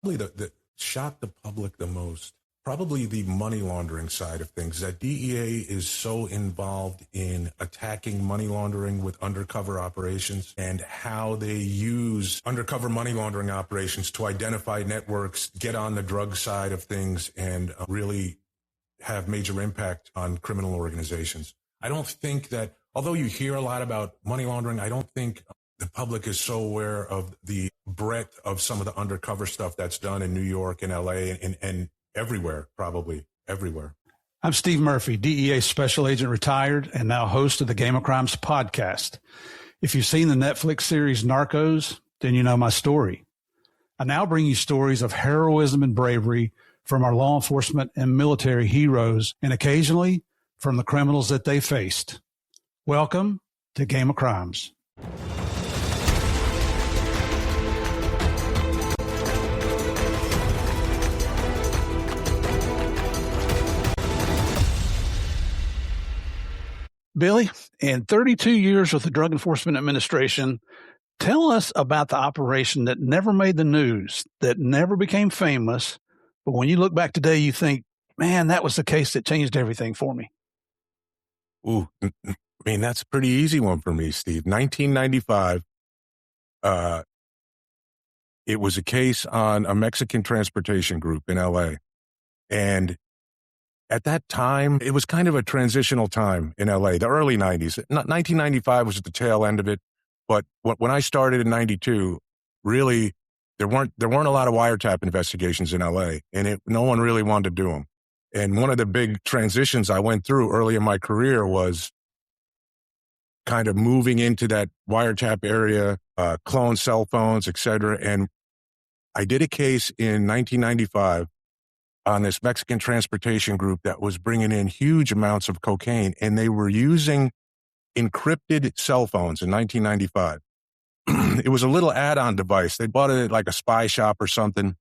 Probably that shocked the public the most, probably the money laundering side of things, that DEA is so involved in attacking money laundering with undercover operations and how they use undercover money laundering operations to identify networks, get on the drug side of things, and really have major impact on criminal organizations. I don't think that, although you hear a lot about money laundering, I don't think the public is so aware of the breadth of some of the undercover stuff that's done in New York and LA and everywhere, probably everywhere. I'm Steve Murphy, DEA Special Agent retired and now host of the Game of Crimes podcast. If you've seen the Netflix series Narcos, then you know my story. I now bring you stories of heroism and bravery from our law enforcement and military heroes, and occasionally from the criminals that they faced. Welcome to Game of Crimes. Billy, in 32 years with the Drug Enforcement Administration, tell us about the operation that never made the news, that never became famous, but when you look back today, you think, man, that was the case that changed everything for me. Ooh, I mean, that's a pretty easy one for me, Steve. 1995, it was a case on a Mexican transportation group in LA. And at that time, it was kind of a transitional time in LA, the early 90s. 1995 was at the tail end of it. But when I started in 92, really, there weren't a lot of wiretap investigations in LA, and no one really wanted to do them. And one of the big transitions I went through early in my career was kind of moving into that wiretap area, clone cell phones, et cetera. And I did a case in 1995 on this Mexican transportation group that was bringing in huge amounts of cocaine, and they were using encrypted cell phones in 1995. It was a little add-on device. They bought it at like a spy shop or something,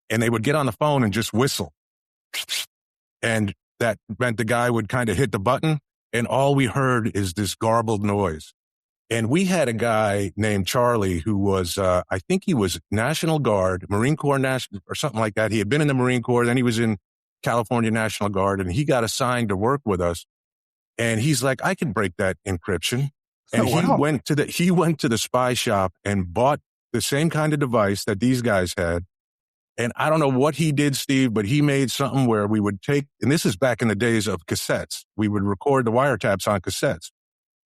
and they would get on the phone and just whistle. And that meant the guy would kind of hit the button, and all we heard is this garbled noise. And we had a guy named Charlie who was, I think he was National Guard, Marine Corps National, or something like that. He had been in the Marine Corps, then he was in California National Guard, and he got assigned to work with us. And he's like, I can break that encryption. And he went to the spy shop and bought the same kind of device that these guys had. And I don't know what he did, Steve, but he made something where we would take, and this is back in the days of cassettes. We would record the wiretaps on cassettes.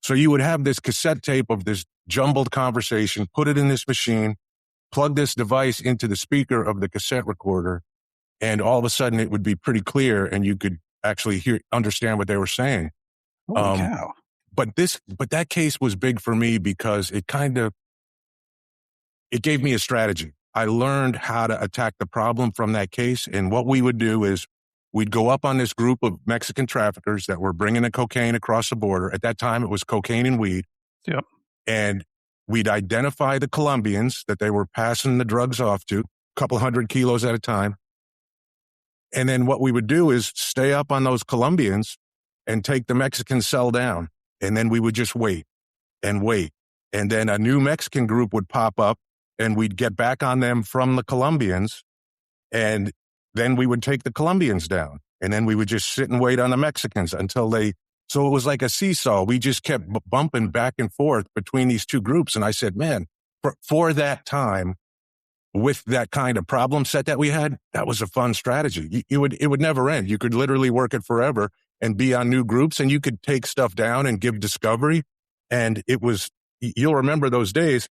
So you would have this cassette tape of this jumbled conversation, put it in this machine, plug this device into the speaker of the cassette recorder, and all of a sudden it would be pretty clear and you could actually understand what they were saying. Holy cow. But that case was big for me because it gave me a strategy. I learned how to attack the problem from that case. And what we would do is we'd go up on this group of Mexican traffickers that were bringing the cocaine across the border. At that time, it was cocaine and weed. Yep. And we'd identify the Colombians that they were passing the drugs off to, a couple 100 kilos at a time. And then what we would do is stay up on those Colombians and take the Mexican cell down. And then we would just wait and wait. And then a new Mexican group would pop up and we'd get back on them from the Colombians. And then we would take the Colombians down. And then we would just sit and wait on the Mexicans until so it was like a seesaw. We just kept bumping back and forth between these two groups. And I said, man, for that time, with that kind of problem set that we had, that was a fun strategy. It would never end. You could literally work it forever and be on new groups, and you could take stuff down and give discovery. And you'll remember those days,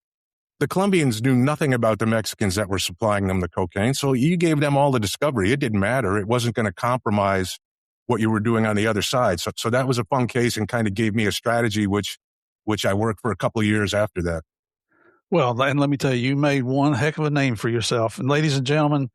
the Colombians knew nothing about the Mexicans that were supplying them the cocaine. So you gave them all the discovery. It didn't matter. It wasn't going to compromise what you were doing on the other side. So that was a fun case and kind of gave me a strategy, which I worked for a couple of years after that. Well, and let me tell you, you made one heck of a name for yourself. And ladies and gentlemen,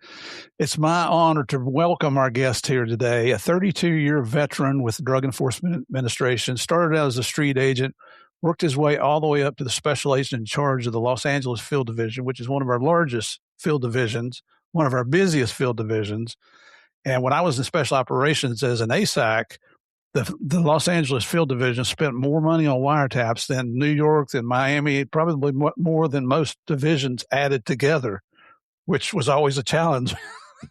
it's my honor to welcome our guest here today, a 32-year veteran with the Drug Enforcement Administration, started out as a street agent, worked his way all the way up to the special agent in charge of the Los Angeles Field Division, which is one of our largest field divisions, one of our busiest field divisions. And when I was in special operations as an ASAC, the Los Angeles Field Division spent more money on wiretaps than New York, than Miami, probably more than most divisions added together. which was always a challenge.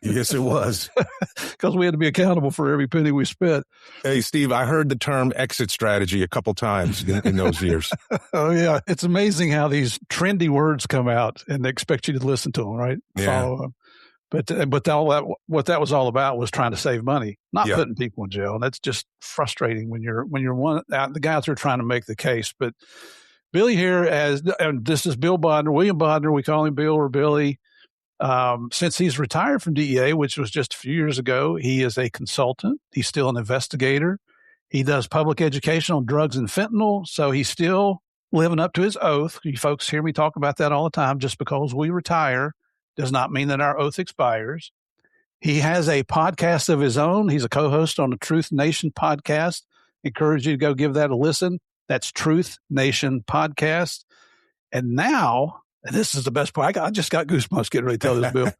Yes, it was. Because we had to be accountable for every penny we spent. Hey, Steve, I heard the term exit strategy a couple times in those years. Oh, yeah. It's amazing how these trendy words come out and they expect you to listen to them, right? Yeah. Follow them. But all that, what that was all about was trying to save money, not putting people in jail. And that's just frustrating when you're the guy out there trying to make the case. But Billy here, and this is Bill Bodner, William Bodner, we call him Bill or Billy. Since he's retired from DEA, which was just a few years ago, he is a consultant. He's still an investigator. He does public education on drugs and fentanyl. So he's still living up to his oath. You folks hear me talk about that all the time. Just because we retire does not mean that our oath expires. He has a podcast of his own. He's a co-host on the Truth Nation podcast. Encourage you to go give that a listen. That's Truth Nation podcast. And now, and this is the best part. I just got goosebumps getting ready to tell this, Bill.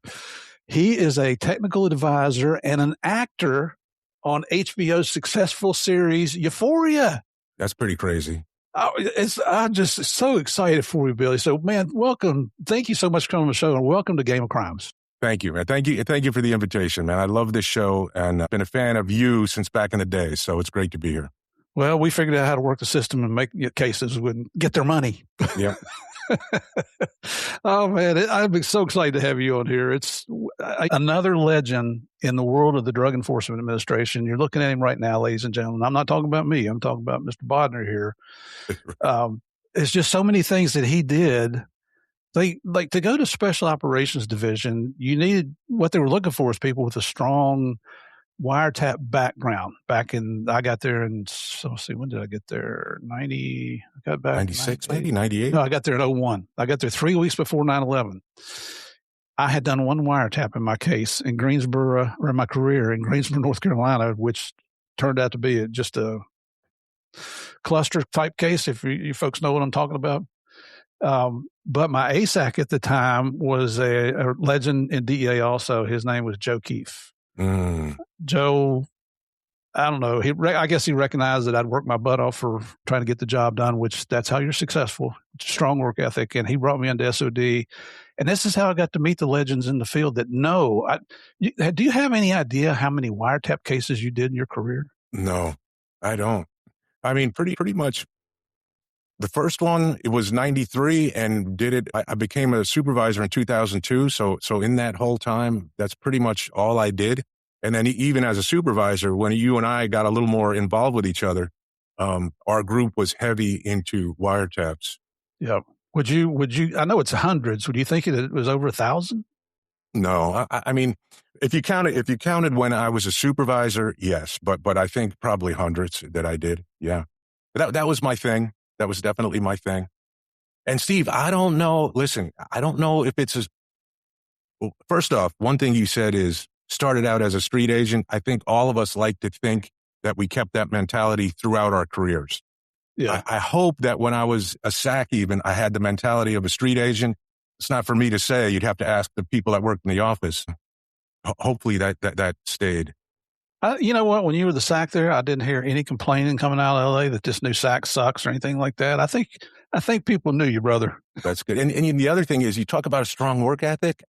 He is a technical advisor and an actor on HBO's successful series Euphoria. That's pretty crazy. I'm just so excited for you, Billy. So, man, welcome. Thank you so much for coming on the show, and welcome to Game of Crimes. Thank you, man. Thank you for the invitation, man. I love this show, and I've been a fan of you since back in the day, so it's great to be here. Well, we figured out how to work the system and make cases and get their money. Yeah. Oh, man, I'm so excited to have you on here. It's another legend in the world of the Drug Enforcement Administration. You're looking at him right now, ladies and gentlemen. I'm not talking about me. I'm talking about Mr. Bodner here. It's just so many things that he did. Like to go to Special Operations Division, you needed, what they were looking for is people with a strong wiretap background. I got there in, so let's see, when did I get there? 90, I got back 96, maybe 98. No, I got there in 01. I got there 3 weeks before 9/11. I had done one wiretap in my case in Greensboro, or in my career in Greensboro, North Carolina, which turned out to be just a cluster type case, if you folks know what I'm talking about. But my ASAC at the time was a legend in DEA also. His name was Joe Keefe. Joe, I don't know. I guess he recognized that I'd worked my butt off for trying to get the job done, which that's how you're successful. Strong work ethic. And he brought me into SOD. And this is how I got to meet the legends in the field that know. Do you have any idea how many wiretap cases you did in your career? No, I don't. I mean, pretty much. The first one, it was 93 and did it. I became a supervisor in 2002. So in that whole time, that's pretty much all I did. And then even as a supervisor, when you and I got a little more involved with each other, our group was heavy into wiretaps. Yeah. Would you, I know it's hundreds. Would you think it was over 1,000? No, I mean, if you counted when I was a supervisor, yes, but I think probably hundreds that I did. Yeah. That was my thing. That was definitely my thing. And Steve, I don't know. Listen, I don't know if it's well, first off, one thing you said is started out as a street agent. I think all of us like to think that we kept that mentality throughout our careers. Yeah. I hope that when I was a SAC even, I had the mentality of a street agent. It's not for me to say. You'd have to ask the people that worked in the office. Hopefully that stayed. You know what? When you were the SAC there, I didn't hear any complaining coming out of LA that this new SAC sucks or anything like that. I think people knew you, brother. That's good. And the other thing is, you talk about a strong work ethic.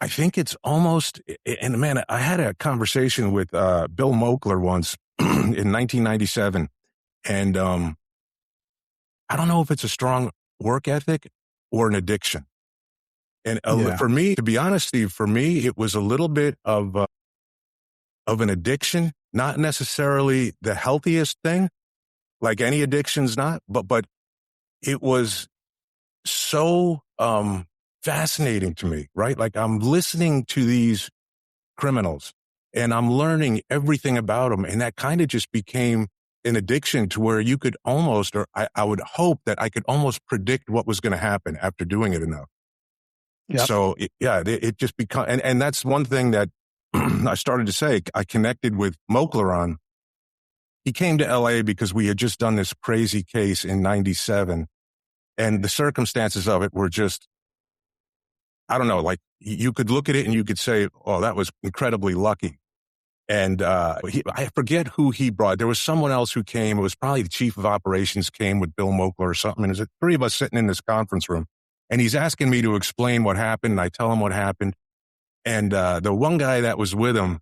I think it's almost, and man, I had a conversation with Bill Moakler once in 1997, and I don't know if it's a strong work ethic or an addiction. And for me, to be honest, Steve, for me, it was a little bit of an addiction, not necessarily the healthiest thing, like any addiction's not, but it was so fascinating to me, right? Like I'm listening to these criminals and I'm learning everything about them. And that kind of just became an addiction to where you could almost, or I would hope that I could almost predict what was going to happen after doing it enough. Yep. So it just become, and that's one thing that I started to say, I connected with Moakler on. He came to LA because we had just done this crazy case in 97. And the circumstances of it were just, I don't know, like you could look at it and you could say, oh, that was incredibly lucky. And I forget who he brought. There was someone else who came. It was probably the chief of operations came with Bill Moakler or something. And there's 3 of us sitting in this conference room. And he's asking me to explain what happened. And I tell him what happened. And the one guy that was with him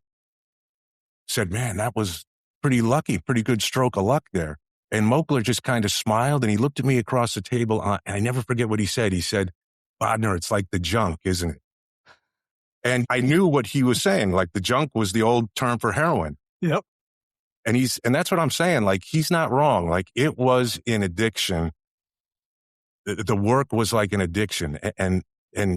said, man, that was pretty lucky, pretty good stroke of luck there. And Moakler just kind of smiled and he looked at me across the table. And I never forget what he said. He said, Bodner, it's like the junk, isn't it? And I knew what he was saying. Like the junk was the old term for heroin. Yep. And that's what I'm saying. Like, he's not wrong. Like, it was an addiction. The work was like an addiction. And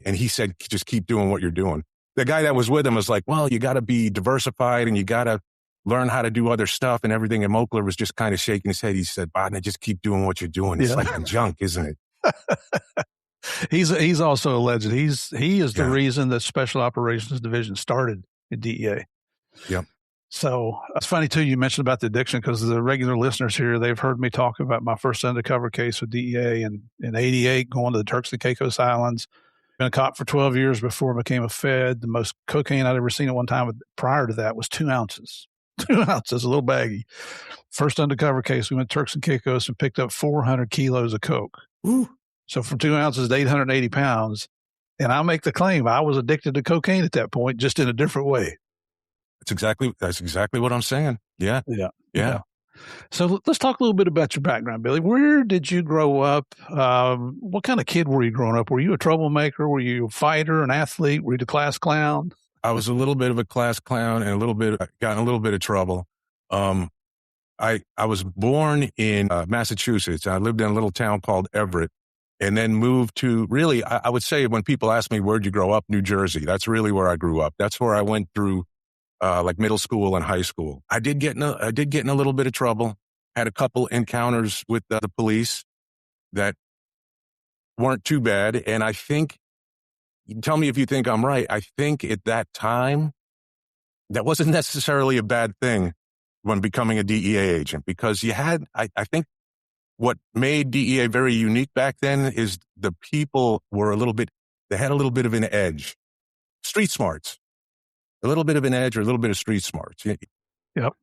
he said, just keep doing what you're doing. The guy that was with him was like, well, you got to be diversified and you got to learn how to do other stuff and everything. And Moakler was just kind of shaking his head. He said, Bodner, just keep doing what you're doing. It's like the junk, isn't it? He's also alleged he is the reason that Special Operations Division started at DEA. Yep. So it's funny too, you mentioned about the addiction because the regular listeners here, they've heard me talk about my first undercover case with DEA in 88, going to the Turks and Caicos Islands. Been a cop for 12 years before I became a Fed. The most cocaine I'd ever seen at one time prior to that was 2 ounces. 2 ounces, a little baggy. First undercover case, we went to Turks and Caicos and picked up 400 kilos of coke. Ooh. So from 2 ounces to 880 pounds. And I make the claim I was addicted to cocaine at that point, just in a different way. That's exactly what I'm saying. Yeah. So let's talk a little bit about your background, Billy. Where did you grow up? What kind of kid were you growing up? Were you a troublemaker? Were you a fighter, an athlete? Were you the class clown? I was a little bit of a class clown and got in a little bit of trouble. I was born in Massachusetts. I lived in a little town called Everett and then moved to really, I would say when people ask me, where'd you grow up? New Jersey. That's really where I grew up. That's where I went through like middle school and high school. I did get in a little bit of trouble. Had a couple encounters with the police that weren't too bad. And I think, tell me if you think I'm right, I think at that time, that wasn't necessarily a bad thing when becoming a DEA agent, because you had, I think what made DEA very unique back then is the people were they had a little bit of an edge. Street smarts. A little bit of an edge or a little bit of street smarts. Yep.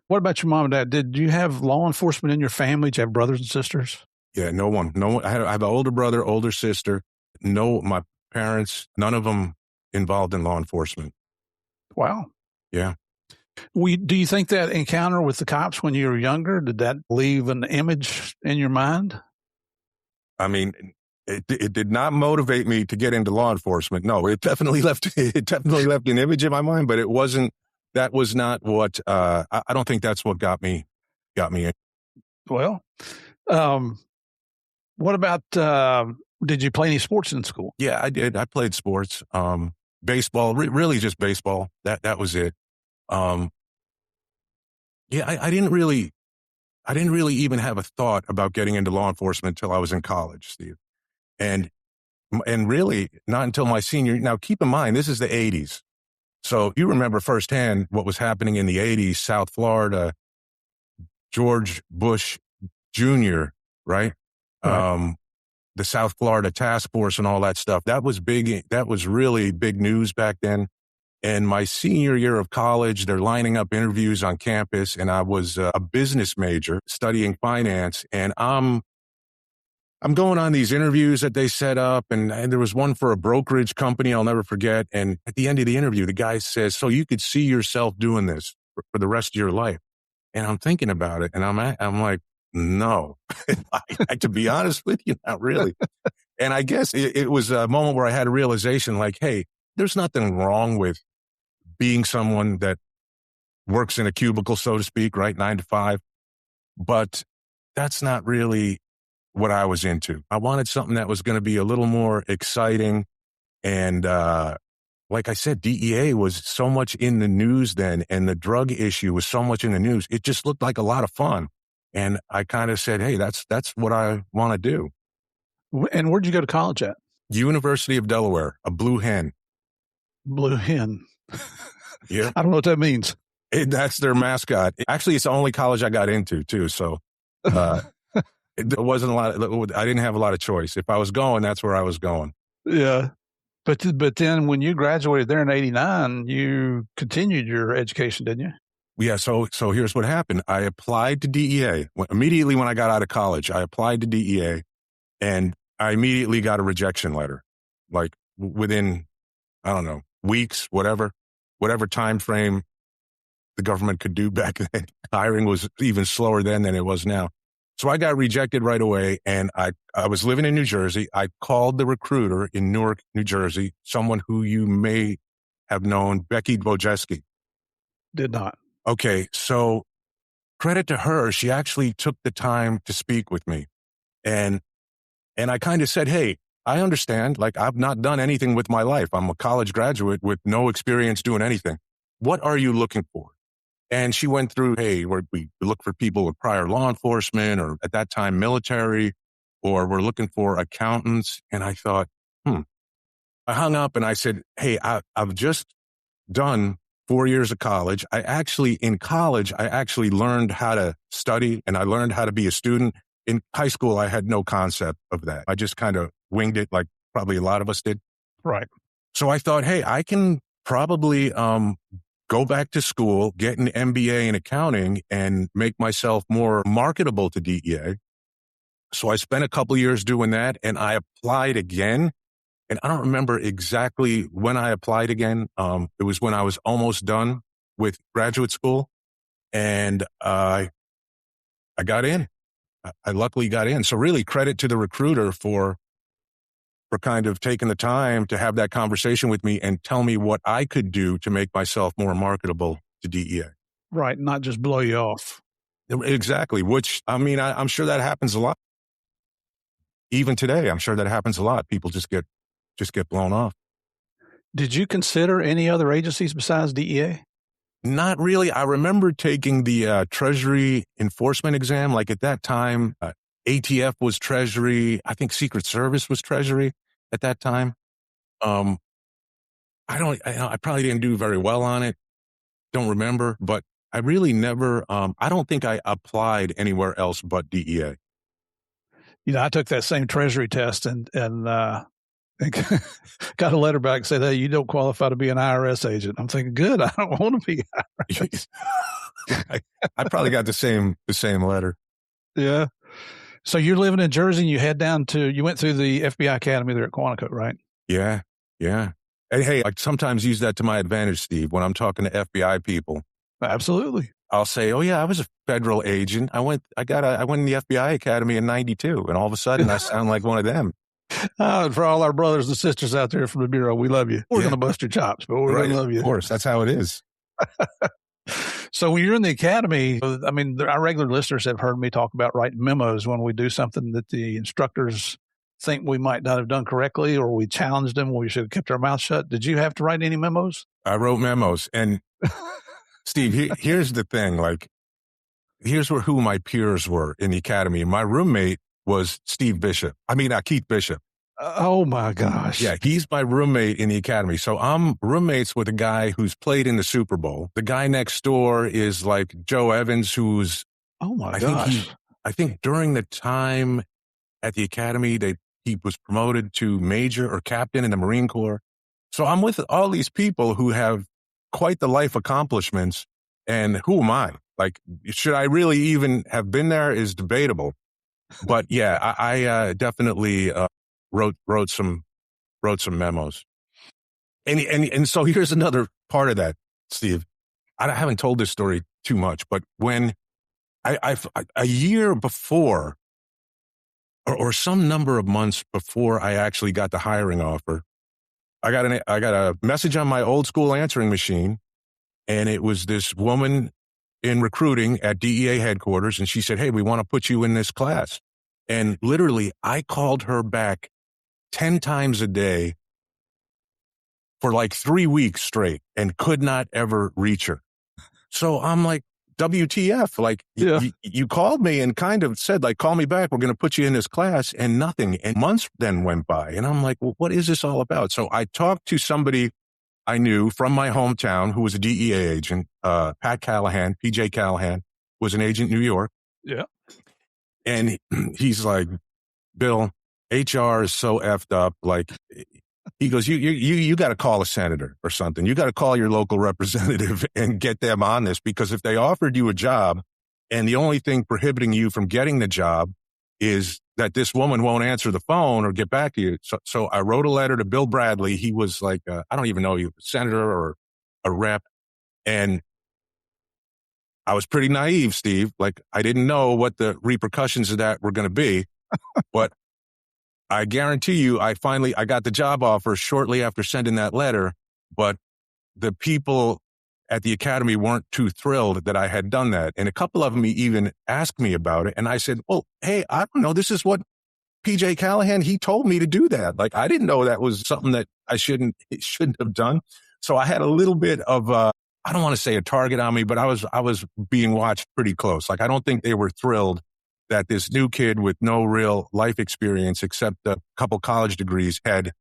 What about your mom and dad? Did you have law enforcement in your family? Did you have brothers and sisters? Yeah, no one. I have an older brother, older sister. No, my parents, none of them involved in law enforcement. Wow. Yeah. Do you think that encounter with the cops when you were younger, did that leave an image in your mind? I mean, it did not motivate me to get into law enforcement. No, it definitely left an image in my mind, but that was not what, I don't think that's what got me in. Well, what about, did you play any sports in school? Yeah, I did. I played sports, baseball, really just baseball. That was it. Yeah, I didn't really even have a thought about getting into law enforcement until I was in college, Steve. And really not until my senior. Now, keep in mind, this is the 80s. So you remember firsthand what was happening in the 80s, South Florida, George Bush Jr., right? The South Florida Task Force and all that stuff. That was big. That was really big news back then. And my senior year of college, they're lining up interviews on campus. And I was a business major studying finance. And I'm going on these interviews that they set up, and there was one for a brokerage company I'll never forget. And at the end of the interview, the guy says, so you could see yourself doing this for the rest of your life. And I'm thinking about it, and I'm like, no, to be honest with you, not really. And I guess it was a moment where I had a realization like, hey, there's nothing wrong with being someone that works in a cubicle, so to speak, right? 9 to 5. But that's not really what I was into. I wanted something that was going to be a little more exciting. And like I said, DEA was so much in the news then, and the drug issue was so much in the news. It just looked like a lot of fun. And I kind of said, hey, that's what I want to do. And where'd you go to college at? University of Delaware, a blue hen. Blue hen. Yeah. I don't know what that means. That's their mascot. Actually, it's the only college I got into too. So, it wasn't a lot. I didn't have a lot of choice. If I was going, that's where I was going. Yeah. But then when you graduated there in 89, you continued your education, didn't you? Yeah. So here's what happened. I applied to DEA. Immediately when I got out of college, I applied to DEA. And I immediately got a rejection letter, like within, I don't know, weeks, whatever time frame the government could do back then. Hiring was even slower then than it was now. So I got rejected right away, and I was living in New Jersey. I called the recruiter in Newark, New Jersey, someone who you may have known, Becky Bojeski. Did not. Okay, so credit to her, she actually took the time to speak with me. And I kind of said, hey, I understand, like I've not done anything with my life. I'm a college graduate with no experience doing anything. What are you looking for? And she went through, hey, we look for people with prior law enforcement or at that time military, or we're looking for accountants. And I thought, I hung up and I said, hey, I've just done 4 years of college. In college, I actually learned how to study and I learned how to be a student. In high school, I had no concept of that. I just kind of winged it like probably a lot of us did. Right. So I thought, hey, I can probably go back to school, get an MBA in accounting, and make myself more marketable to DEA. So I spent a couple of years doing that, and I applied again. And I don't remember exactly when I applied again. It was when I was almost done with graduate school, and I got in. I luckily got in. So really credit to the recruiter for kind of taking the time to have that conversation with me and tell me what I could do to make myself more marketable to DEA. Right. Not just blow you off. Exactly. Which, I mean, I'm sure that happens a lot. Even today, I'm sure that happens a lot. People just get blown off. Did you consider any other agencies besides DEA? Not really. I remember taking the Treasury enforcement exam. Like at that time, ATF was Treasury. I think Secret Service was Treasury at that time. I probably didn't do very well on it. Don't remember, but I really never, I don't think I applied anywhere else but DEA. I took that same Treasury test and got a letter back and said, hey, you don't qualify to be an IRS agent. I'm thinking, good, I don't want to be IRS. I probably got the same letter. Yeah. So you're living in Jersey and you went through the FBI Academy there at Quantico, right? Yeah. And hey, I sometimes use that to my advantage, Steve, when I'm talking to FBI people. Absolutely. I'll say, oh yeah, I was a federal agent. I went in the FBI Academy in 92, and all of a sudden I sound like one of them. And for all our brothers and sisters out there from the Bureau, we love you. We're going to bust your chops, but we're going to love you. Of course, that's how it is. So when you're in the academy, I mean, our regular listeners have heard me talk about writing memos when we do something that the instructors think we might not have done correctly, or we challenged them, we should have kept our mouth shut. Did you have to write any memos? I wrote memos. And Steve, here's the thing, like, here's who my peers were in the academy. My roommate was Keith Bishop. Oh my gosh. Yeah, he's my roommate in the academy. So I'm roommates with a guy who's played in the Super Bowl. The guy next door is like Joe Evans, who's, oh my gosh. I think during the time at the academy, he was promoted to major or captain in the Marine Corps. So I'm with all these people who have quite the life accomplishments. And who am I? Like, should I really even have been there is debatable. But yeah, I definitely wrote some memos. And so here's another part of that, Steve. I haven't told this story too much, but when a year before, or some number of months before I actually got the hiring offer, I got a message on my old school answering machine, and it was this woman in recruiting at DEA headquarters, and she said, hey, we want to put you in this class. And literally, I called her back 10 times a day for like 3 weeks straight and could not ever reach her. So I'm like, WTF, like, you called me and kind of said, like, call me back. We're going to put you in this class, and nothing. And months then went by. And I'm like, well, what is this all about? So I talked to somebody I knew from my hometown who was a DEA agent, PJ Callahan, was an agent in New York. Yeah. And he's like, Bill, HR is so effed up. Like, he goes, you got to call a senator or something. You got to call your local representative and get them on this, because if they offered you a job and the only thing prohibiting you from getting the job is that this woman won't answer the phone or get back to you. So I wrote a letter to Bill Bradley. He was like, I don't even know, he was a senator or a rep. And I was pretty naive, Steve. Like, I didn't know what the repercussions of that were going to be. But I guarantee you, I got the job offer shortly after sending that letter. But the people at the academy weren't too thrilled that I had done that. And a couple of them even asked me about it. And I said, well, hey, I don't know. This is what PJ Callahan, he told me to do that. Like, I didn't know that was something that I shouldn't have done. So I had a little bit of I don't want to say a target on me, but I was being watched pretty close. Like, I don't think they were thrilled that this new kid with no real life experience except a couple college degrees had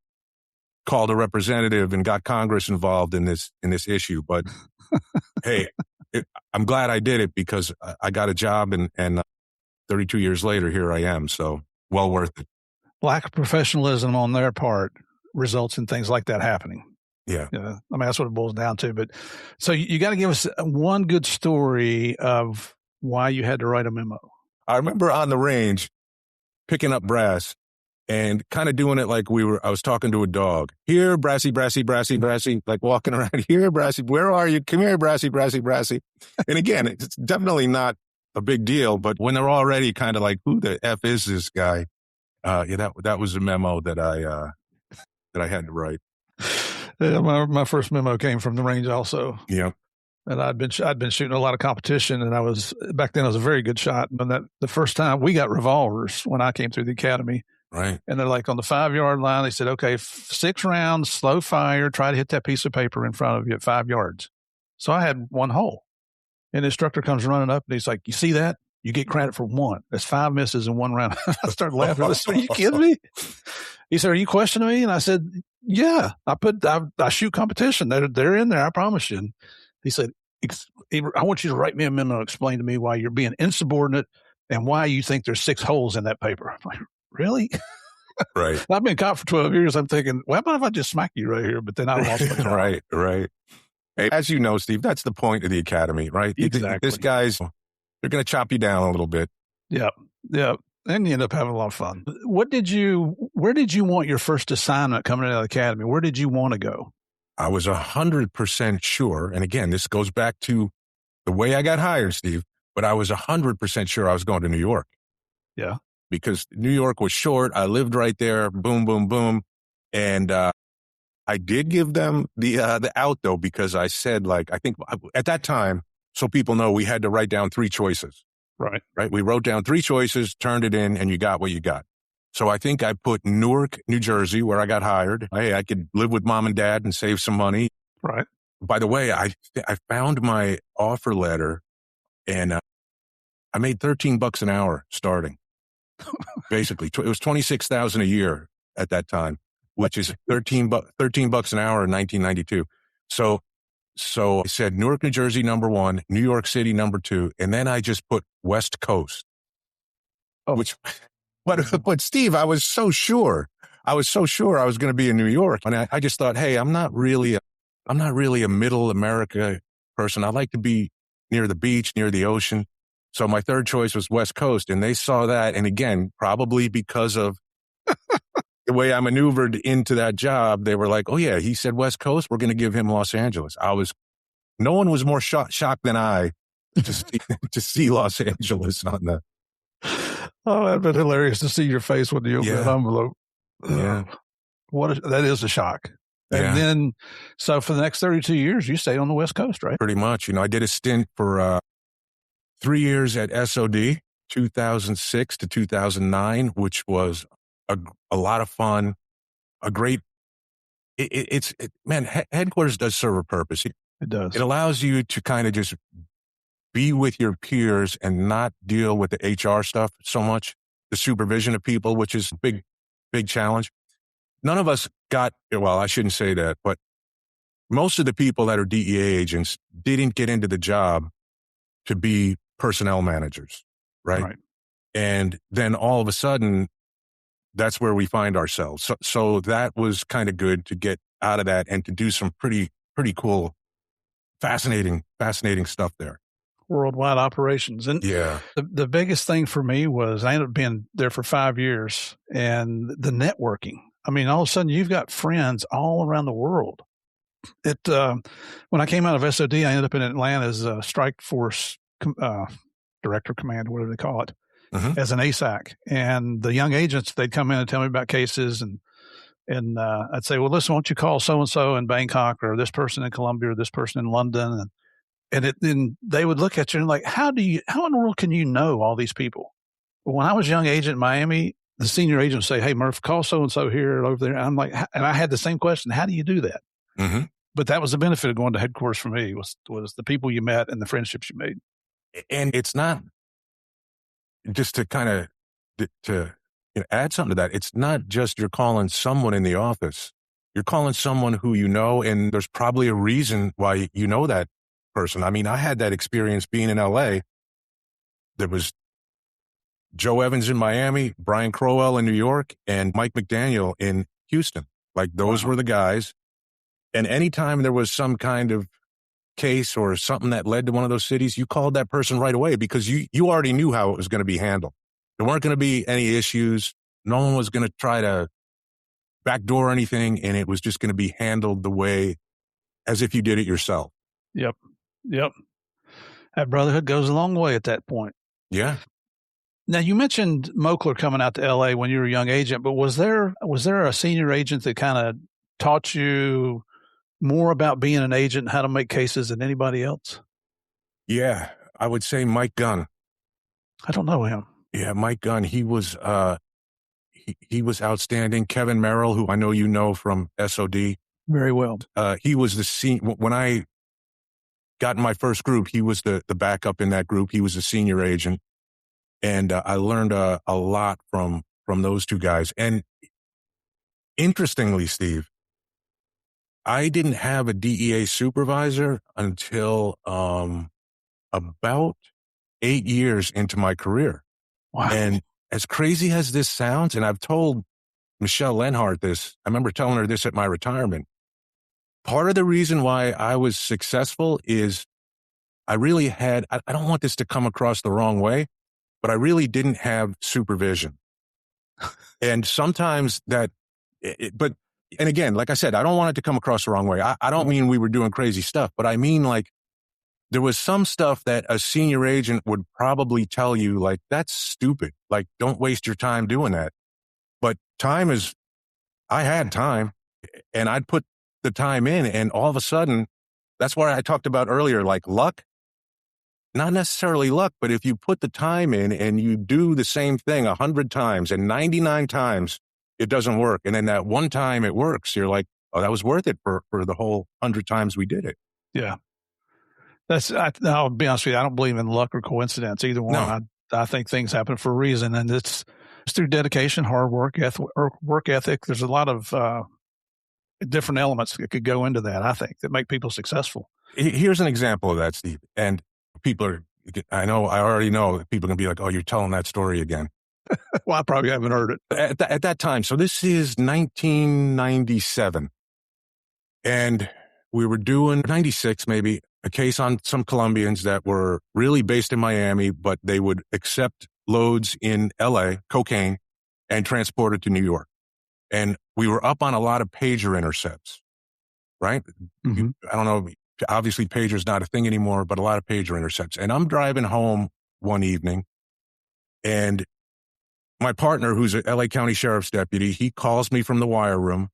called a representative and got Congress involved in this issue. But hey, I'm glad I did it because I got a job and 32 years later, here I am. So well worth it. Lack of professionalism on their part results in things like that happening. Yeah. I mean, that's what it boils down to. But so you got to give us one good story of why you had to write a memo. I remember on the range picking up brass and kind of doing it like I was talking to a dog. Here, Brassy, Brassy, Brassy, Brassy, like walking around. Here, Brassy, where are you? Come here, Brassy, Brassy, Brassy. And again, it's definitely not a big deal, but when they're already kind of like, who the F is this guy? That was a memo that I had to write. Yeah, my first memo came from the range also. Yeah. And I'd been shooting a lot of competition, and back then I was a very good shot. And the first time we got revolvers when I came through the academy. Right. And they're like on the 5-yard line, they said, okay, 6 rounds, slow fire, try to hit that piece of paper in front of you at 5 yards. So I had one hole. And the instructor comes running up and he's like, you see that? You get credit for 1. That's 5 misses in 1 round. I started laughing. I said, are you kidding me? He said, are you questioning me? And I said, yeah, I shoot competition. They're in there. I promise you. And he said, I want you to write me a memo, explain to me why you're being insubordinate and why you think there's 6 holes in that paper. I'm like, really? Right. I've been caught for 12 years. I'm thinking, well, how about if I just smack you right here? But then I lost my time. Right. Hey, as you know, Steve, that's the point of the academy, right? Exactly. This guy's, they're going to chop you down a little bit. Yep. And you end up having a lot of fun. Where did you want your first assignment coming out of the academy? Where did you want to go? I was 100% sure. And again, this goes back to the way I got hired, Steve, but I was 100% sure I was going to New York. Yeah. Because New York was short. I lived right there. Boom, boom, boom. And, I did give them the out though, because I said, like, I think at that time, so people know, we had to write down 3 choices. Right. We wrote down 3 choices, turned it in, and you got what you got. So I think I put Newark, New Jersey, where I got hired. Hey, I could live with mom and dad and save some money. Right. By the way, I found my offer letter and I made $13 an hour starting. Basically, it was $26,000 a year at that time, which is $13 an hour in 1992. So I said Newark, New Jersey, number 1, New York City, number 2, and then I just put West Coast. Oh. But Steve, I was so sure I was going to be in New York, and I just thought, hey, I'm not really a middle America person. I like to be near the beach, near the ocean. So my third choice was West Coast, and they saw that, and again, probably because of the way I maneuvered into that job, they were like, oh yeah, he said West Coast, we're going to give him Los Angeles. No one was more shocked than I to see Los Angeles on the. Oh, that'd been hilarious to see your face when you opened that envelope. Yeah. That is a shock. And then, so for the next 32 years, you stayed on the West Coast, right? Pretty much. I did a stint for 3 years at SOD, 2006 to 2009, which was a lot of fun. A great, headquarters does serve a purpose. It does. It allows you to kind of just be with your peers and not deal with the HR stuff so much, the supervision of people, which is a big, big challenge. None of us I shouldn't say that, but most of the people that are DEA agents didn't get into the job to be personnel managers, right? And then all of a sudden, that's where we find ourselves. So that was kind of good to get out of that and to do some pretty cool, fascinating stuff there. worldwide operations. And Yeah. the biggest thing for me was I ended up being there for 5 years, and the networking. I mean, all of a sudden you've got friends all around the world. When I came out of SOD, I ended up in Atlanta as a strike force director, commander, whatever they call it, as an ASAC. And the young agents, they'd come in and tell me about cases, and I'd say, well, listen, why don't you call so-and-so in Bangkok, or this person in Colombia, or this person in London. Then they would look at you and like, how in the world can you know all these people? But when I was a young agent in Miami, the senior agent would say, hey, Murph, call so-and-so here or over there. And I'm like, and I had the same question. How do you do that? Mm-hmm. But that was the benefit of going to headquarters for me was the people you met and the friendships you made. And it's not just to kind of add something to that. It's not just you're calling someone in the office. You're calling someone who you know, and there's probably a reason why you know that person. I mean, I had that experience being in LA. There was Joe Evans in Miami, Brian Crowell in New York, and Mike McDaniel in Houston. Like those were the guys. And anytime there was some kind of case or something that led to one of those cities, you called that person right away because you already knew how it was going to be handled. There weren't going to be any issues. No one was going to try to backdoor anything, and it was just going to be handled the way as if you did it yourself. Yep. That brotherhood goes a long way at that point. Yeah. Now, you mentioned Moakler coming out to LA when you were a young agent, but was there a senior agent that kind of taught you more about being an agent and how to make cases than anybody else? Yeah, I would say Mike Gunn. I don't know him. Yeah, Mike Gunn. He was he was outstanding. Kevin Merrill, who I know you know from SOD. Very well. He was when I got in my first group, he was the backup in that group. He was a senior agent. And I learned a lot from those two guys. And interestingly, Steve, I didn't have a DEA supervisor until about 8 years into my career. Wow. And as crazy as this sounds, and I've told Michelle Lenhart this, I remember telling her this at my retirement. Part of the reason why I was successful is I really had, I don't want this to come across the wrong way, but I really didn't have supervision. And sometimes and again, like I said, I don't want it to come across the wrong way. I don't mean we were doing crazy stuff, but I mean like there was some stuff that a senior agent would probably tell you, like, that's stupid. Like, don't waste your time doing that. But I had time and I'd put the time in, and all of a sudden, that's what I talked about earlier, like luck. Not necessarily luck, but if you put the time in and you do the same thing 100 times and 99 times, it doesn't work. And then that one time it works, you're like, oh, that was worth it for the whole 100 times we did it. Yeah. I'll be honest with you, I don't believe in luck or coincidence, either one. No. I think things happen for a reason, and it's through dedication, hard work, work ethic. There's a lot of different elements that could go into that, I think, that make people successful. Here's an example of that, Steve. And I already know that people are going to be like, oh, you're telling that story again. Well, I probably haven't heard it. At that time, so this is 1997. And we were doing 96, maybe, a case on some Colombians that were really based in Miami, but they would accept loads in LA, cocaine, and transport it to New York. And we were up on a lot of pager intercepts, right? Mm-hmm. I don't know. Obviously, pager's not a thing anymore, but a lot of pager intercepts. And I'm driving home one evening, and my partner, who's a LA County Sheriff's deputy, he calls me from the wire room,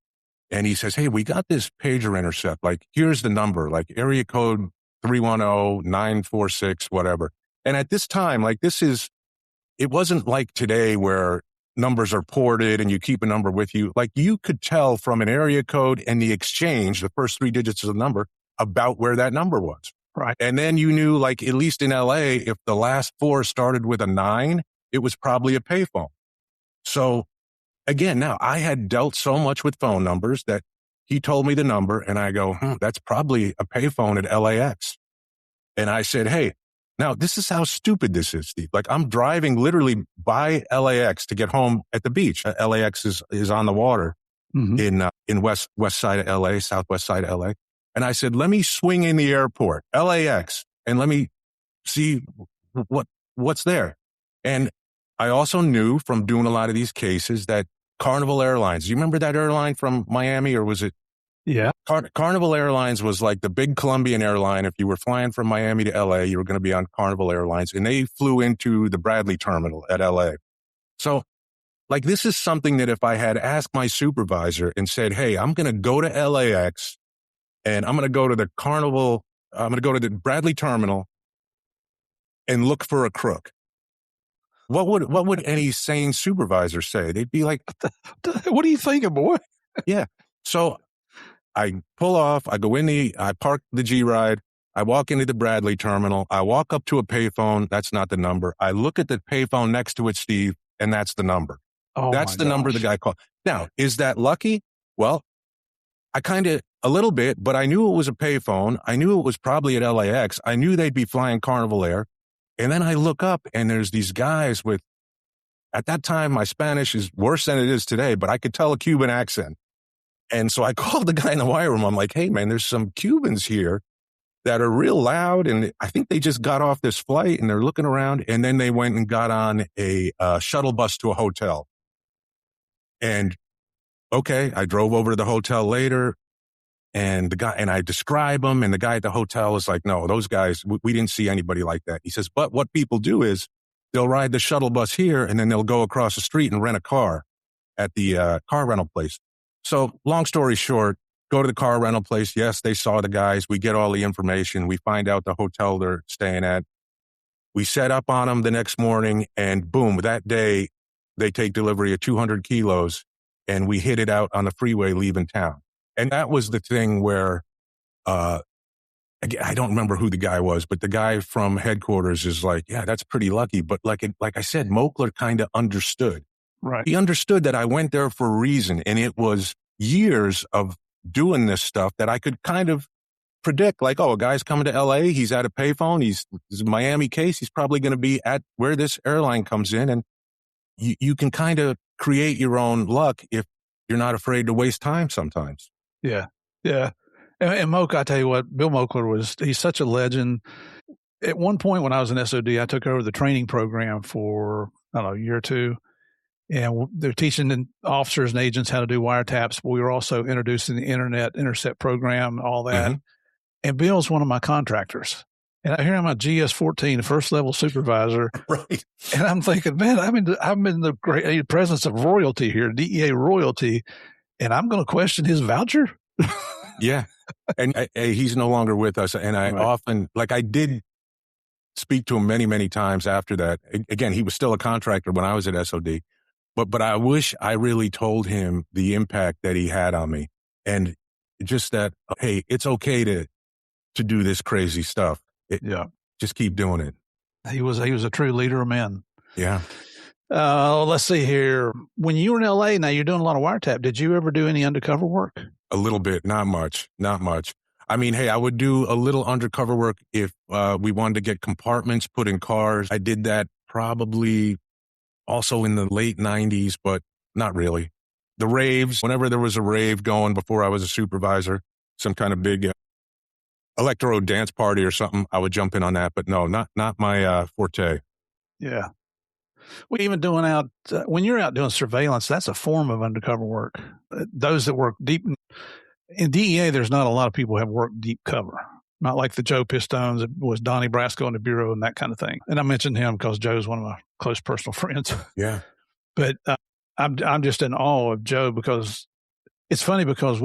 and he says, hey, we got this pager intercept. Like, here's the number, like area code 310-946, whatever. And at this time, like it wasn't like today where numbers are ported and you keep a number with you. Like, you could tell from an area code and the exchange, the first 3 digits of the number, about where that number was. Right. And then you knew, like, at least in LA, if the last 4 started with a 9, it was probably a payphone. So again, now I had dealt so much with phone numbers that he told me the number, and I go, that's probably a payphone at LAX. And I said, hey, now this is how stupid this is, Steve. Like, I'm driving literally by LAX to get home at the beach. LAX is on the water in west side of LA, southwest side of LA. And I said, let me swing in the airport, LAX, and let me see what's there. And I also knew from doing a lot of these cases that Carnival Airlines, you remember that airline from Miami, or was it? Yeah. Carnival Airlines was like the big Colombian airline. If you were flying from Miami to LA, you were going to be on Carnival Airlines, and they flew into the Bradley terminal at LA. So like, this is something that if I had asked my supervisor and said, hey, I'm going to go to LAX and I'm going to go to the Carnival, I'm going to go to the Bradley terminal and look for a crook. What would any sane supervisor say? They'd be like, what are you thinking, boy? Yeah. So I pull off, I park the G-Ride, I walk into the Bradley terminal, I walk up to a payphone, that's not the number. I look at the payphone next to it, Steve, and that's the number. Oh, that's the number the guy called. Now, is that lucky? Well, I a little bit, but I knew it was a payphone. I knew it was probably at LAX. I knew they'd be flying Carnival Air. And then I look up and there's these guys with, at that time, my Spanish is worse than it is today, but I could tell a Cuban accent. And so I called the guy in the wire room. I'm like, hey, man, there's some Cubans here that are real loud. And I think they just got off this flight and they're looking around. And then they went and got on a shuttle bus to a hotel. And okay, I drove over to the hotel later and I describe them. And the guy at the hotel is like, no, those guys, we didn't see anybody like that. He says, but what people do is they'll ride the shuttle bus here and then they'll go across the street and rent a car at the car rental place. So long story short, go to the car rental place. Yes, they saw the guys. We get all the information. We find out the hotel they're staying at. We set up on them the next morning and boom, that day they take delivery of 200 kilos and we hit it out on the freeway leaving town. And that was the thing where, I don't remember who the guy was, but the guy from headquarters is like, yeah, that's pretty lucky. But like I said, Moakler kind of understood. Right. He understood that I went there for a reason. And it was years of doing this stuff that I could kind of predict, like, oh, a guy's coming to LA. He's at a payphone. He's a Miami case. He's probably going to be at where this airline comes in. And you can kind of create your own luck if you're not afraid to waste time sometimes. Yeah. Yeah. And Moke, I tell you what, Bill Moakler he's such a legend. At one point when I was in SOD, I took over the training program for, I don't know, a year or two. And they're teaching officers and agents how to do wiretaps. But we were also introducing the internet intercept program, all that. Mm-hmm. And Bill's one of my contractors. And I hear him on GS-14, the first level supervisor. Right. And I'm thinking, man, I'm in the great presence of royalty here, DEA royalty, and I'm going to question his voucher? Yeah. And he's no longer with us. And I often, like I did speak to him many, many times after that. Again, he was still a contractor when I was at SOD. But I wish I really told him the impact that he had on me. And just that, hey, it's okay to do this crazy stuff. Just keep doing it. He was a true leader of men. Yeah. Let's see here. When you were in LA, now you're doing a lot of wiretap. Did you ever do any undercover work? A little bit, not much. I mean, hey, I would do a little undercover work if we wanted to get compartments put in cars. I did that probably also in the late 90s, but not really. The raves, whenever there was a rave going before I was a supervisor, some kind of big electro dance party or something, I would jump in on that. But no, not my forte. Yeah. Well, even doing when you're out doing surveillance, that's a form of undercover work. Those that work deep in DEA, there's not a lot of people who have worked deep cover. Not like the Joe Pistones. It was Donnie Brasco in the Bureau and that kind of thing. And I mentioned him because Joe's one of my close personal friends. Yeah. But I'm just in awe of Joe because it's funny because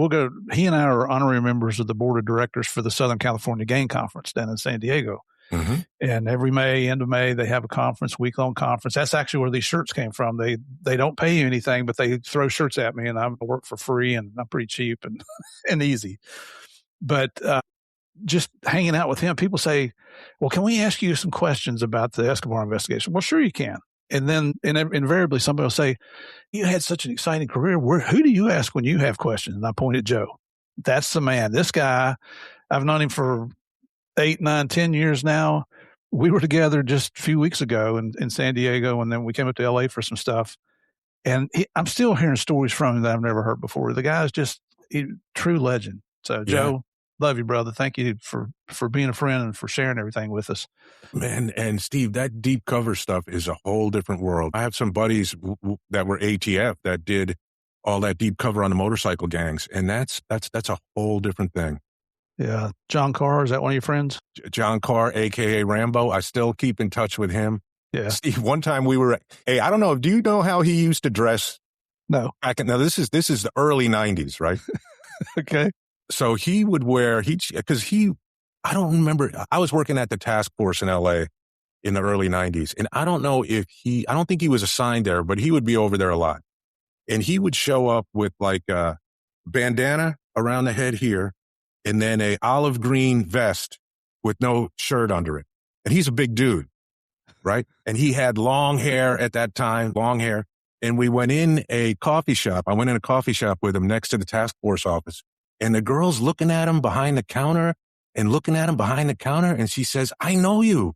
he and I are honorary members of the board of directors for the Southern California Gang Conference down in San Diego. Mm-hmm. And every end of May, they have a conference, week-long conference. That's actually where these shirts came from. They don't pay you anything, but they throw shirts at me and I work for free and I'm pretty cheap and easy. But just hanging out with him, people say, well, can we ask you some questions about the Escobar investigation? Well, sure you can. And then invariably somebody will say, you had such an exciting career. Who do you ask when you have questions? And I point at Joe. That's the man. This guy, I've known him for 8, 9, 10 years now. We were together just a few weeks ago in San Diego, and then we came up to LA for some stuff. And I'm still hearing stories from him that I've never heard before. The guy's just a true legend. So, Joe, Love you, brother. Thank you for being a friend and for sharing everything with us. Man, and Steve, that deep cover stuff is a whole different world. I have some buddies that were ATF that did all that deep cover on the motorcycle gangs, and that's a whole different thing. Yeah. John Carr, is that one of your friends? John Carr, a.k.a. Rambo. I still keep in touch with him. Yeah. Steve, one time hey, I don't know. Do you know how he used to dress? No. Now, this is the early 90s, right? Okay. So he would wear, I don't remember. I was working at the task force in LA in the early 90s. And I don't know I don't think he was assigned there, but he would be over there a lot. And he would show up with like a bandana around the head here, and then a olive green vest with no shirt under it. And he's a big dude, right? And he had long hair at that time, long hair. And we went in a coffee shop. I went in a coffee shop with him next to the task force office. And the girl's looking at him behind the counter and looking at him behind the counter. And she says, "I know you."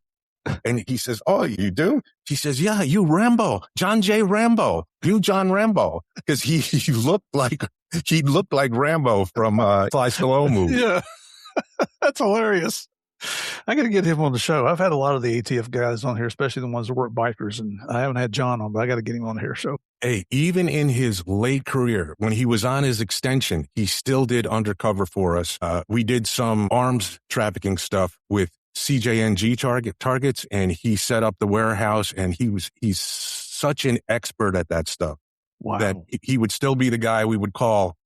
And he says, "Oh, you do?" She says, "Yeah, you Rambo, John J. Rambo, you John Rambo." Because he looked like Rambo from Sly Stallone movie. Yeah. That's hilarious. I got to get him on the show. I've had a lot of the ATF guys on here, especially the ones that work bikers, and I haven't had John on, but I got to get him on here. So, hey, even in his late career, when he was on his extension, he still did undercover for us. We did some arms trafficking stuff with CJNG targets, and he set up the warehouse, and he's such an expert at that stuff. Wow. That he would still be the guy we would call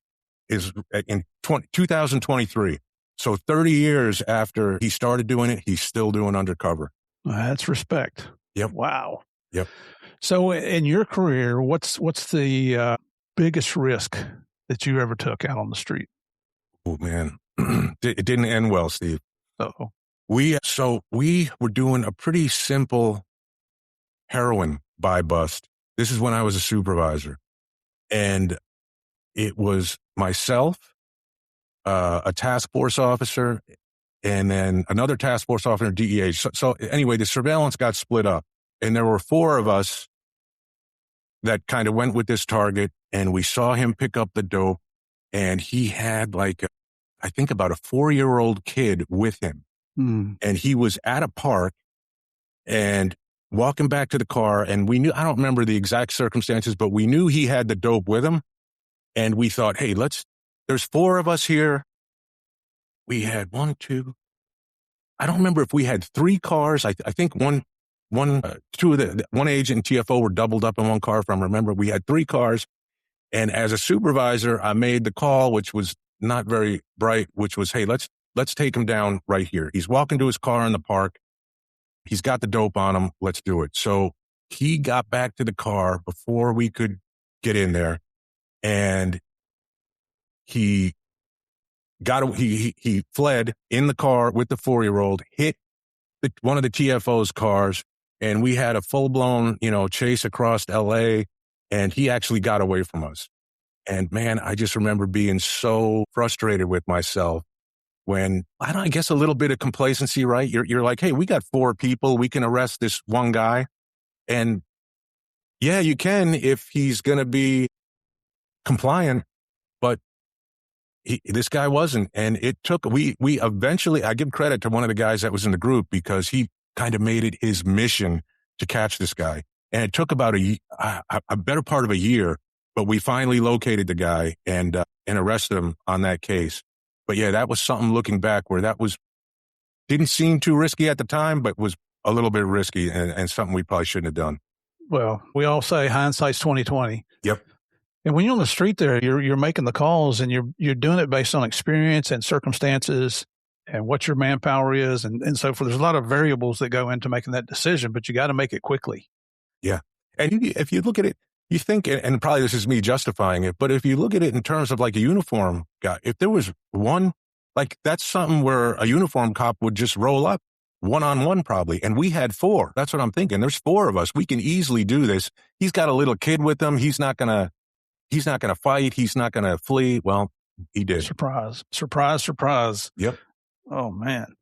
in 2023. So 30 years after he started doing it, he's still doing undercover. That's respect. Yep. Wow. Yep. So in your career, what's the biggest risk that you ever took out on the street? Oh, man. It didn't end well, Steve. Uh-oh. We were doing a pretty simple heroin buy bust. This is when I was a supervisor. And it was myself, a task force officer, and then another task force officer, DEA. So anyway, the surveillance got split up, and there were four of us that kind of went with this target, and we saw him pick up the dope, and he had I think about a 4-year-old kid with him. And he was at a park and walking back to the car, and we knew, I don't remember the exact circumstances, but we knew he had the dope with him. And we thought, hey, there's 4 of us here. We had 1, 2. I don't remember if we had 3 cars. I think one agent and TFO were doubled up in one car, if I remember. We had 3 cars. And as a supervisor, I made the call, which was not very bright, which was, hey, let's take him down right here. He's walking to his car in the park. He's got the dope on him. Let's do it. So he got back to the car before we could get in there. And he fled in the car with the 4-year-old, hit one of the TFO's cars, and we had a full-blown, chase across LA, and he actually got away from us. And man, I just remember being so frustrated with myself when, I guess a little bit of complacency, right? You're like, hey, we got 4 people. We can arrest this one guy. And yeah, you can if he's going to be compliant, but this guy wasn't. And it took, we eventually, I give credit to one of the guys that was in the group because he kind of made it his mission to catch this guy. And it took about a better part of a year, but we finally located the guy and arrested him on that case. But yeah, that was something looking back where didn't seem too risky at the time, but was a little bit risky and something we probably shouldn't have done. Well, we all say hindsight's 20/20. Yep. And when you're on the street there, you're making the calls and you're doing it based on experience and circumstances and what your manpower is and so forth. There's a lot of variables that go into making that decision, but you got to make it quickly. Yeah. And if you look at it, you think, and probably this is me justifying it, but if you look at it in terms of like a uniform guy, if there was one, that's something where a uniform cop would just roll up one-on-one probably. And we had 4. That's what I'm thinking. There's 4 of us. We can easily do this. He's got a little kid with him. He's not going to fight. He's not going to flee. Well, he did. Surprise, surprise, surprise. Yep. Oh, man.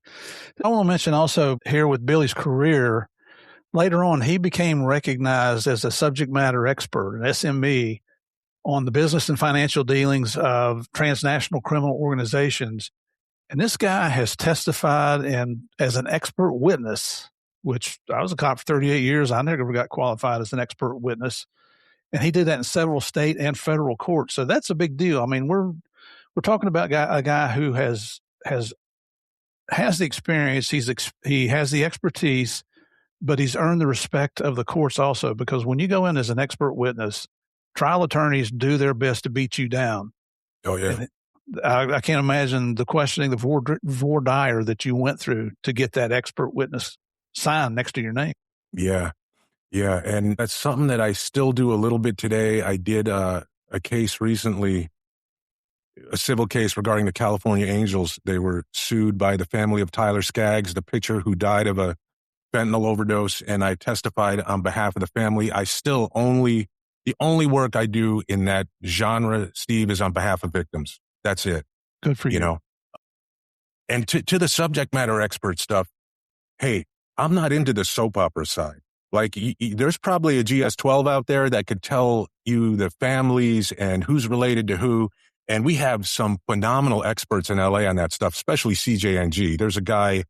I want to mention also here with Billy's career, later on, he became recognized as a subject matter expert, an SME, on the business and financial dealings of transnational criminal organizations. And this guy has testified as an expert witness, which I was a cop for 38 years. I never got qualified as an expert witness. And he did that in several state and federal courts. So that's a big deal. I mean, we're talking about a guy who has the experience. He has the expertise, but he's earned the respect of the courts also, because when you go in as an expert witness, trial attorneys do their best to beat you down. Oh, yeah. And I can't imagine the questioning, the voir dire that you went through to get that expert witness sign next to your name. Yeah. Yeah. And that's something that I still do a little bit today. I did a case recently, a civil case regarding the California Angels. They were sued by the family of Tyler Skaggs, the pitcher who died of a fentanyl overdose. And I testified on behalf of the family. The only work I do in that genre, Steve, is on behalf of victims. That's it. Good for you. You know, and to the subject matter expert stuff, hey, I'm not into the soap opera side. Like, there's probably a GS-12 out there that could tell you the families and who's related to who. And we have some phenomenal experts in LA on that stuff, especially CJNG. There's a guy,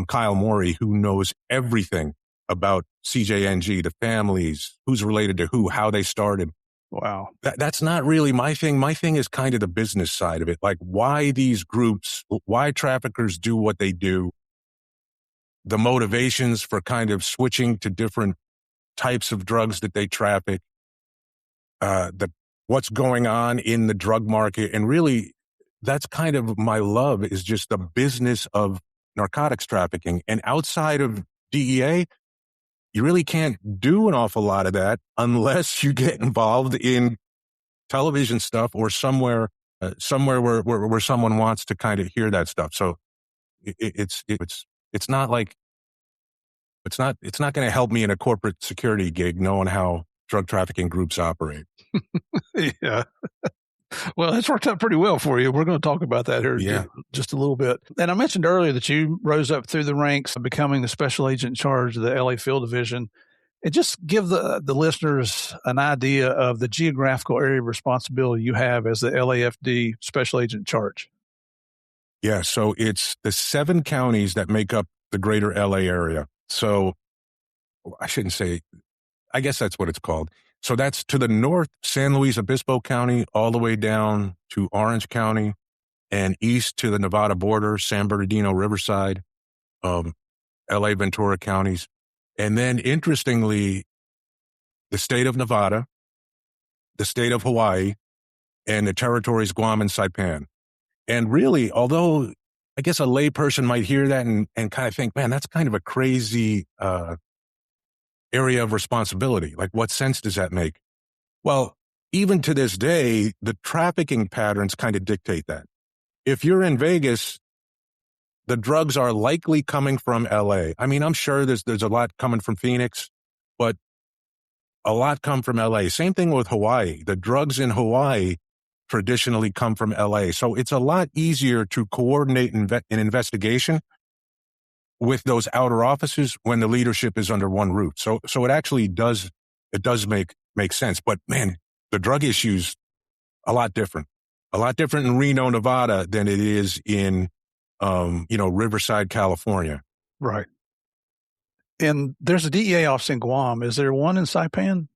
Kyle Morey, who knows everything about CJNG, the families, who's related to who, how they started. Wow. That's not really my thing. My thing is kind of the business side of it. Like, why these groups, why traffickers do what they do, the motivations for kind of switching to different types of drugs that they traffic, what's going on in the drug market. And really, that's kind of my love, is just the business of narcotics trafficking. And outside of DEA, you really can't do an awful lot of that unless you get involved in television stuff or somewhere where someone wants to kind of hear that stuff. So it's not like, it's not going to help me in a corporate security gig knowing how drug trafficking groups operate. Yeah. Well, it's worked out pretty well for you. We're going to talk about that here Yeah. just a little bit. And I mentioned earlier that you rose up through the ranks, becoming the special agent in charge of the LA Field Division. And just give the listeners an idea of the geographical area of responsibility you have as the LAFD special agent in charge. Yeah. So it's the 7 counties that make up the greater LA area. So I shouldn't say, I guess that's what it's called. So that's to the north, San Luis Obispo County, all the way down to Orange County, and east to the Nevada border, San Bernardino, Riverside, LA Ventura counties. And then interestingly, the state of Nevada, the state of Hawaii, and the territories Guam and Saipan. And really, although I guess a layperson might hear that and kind of think, man, that's kind of a crazy area of responsibility. Like, what sense does that make? Well, even to this day, the trafficking patterns kind of dictate that. If you're in Vegas, the drugs are likely coming from LA. I mean, I'm sure there's a lot coming from Phoenix, but a lot come from LA. Same thing with Hawaii. The drugs in Hawaii traditionally come from LA. So it's a lot easier to coordinate an investigation with those outer offices when the leadership is under one roof. So it actually does make sense. But man, the drug issue's a lot different in Reno, Nevada than it is in, Riverside, California. Right. And there's a DEA office in Guam. Is there one in Saipan?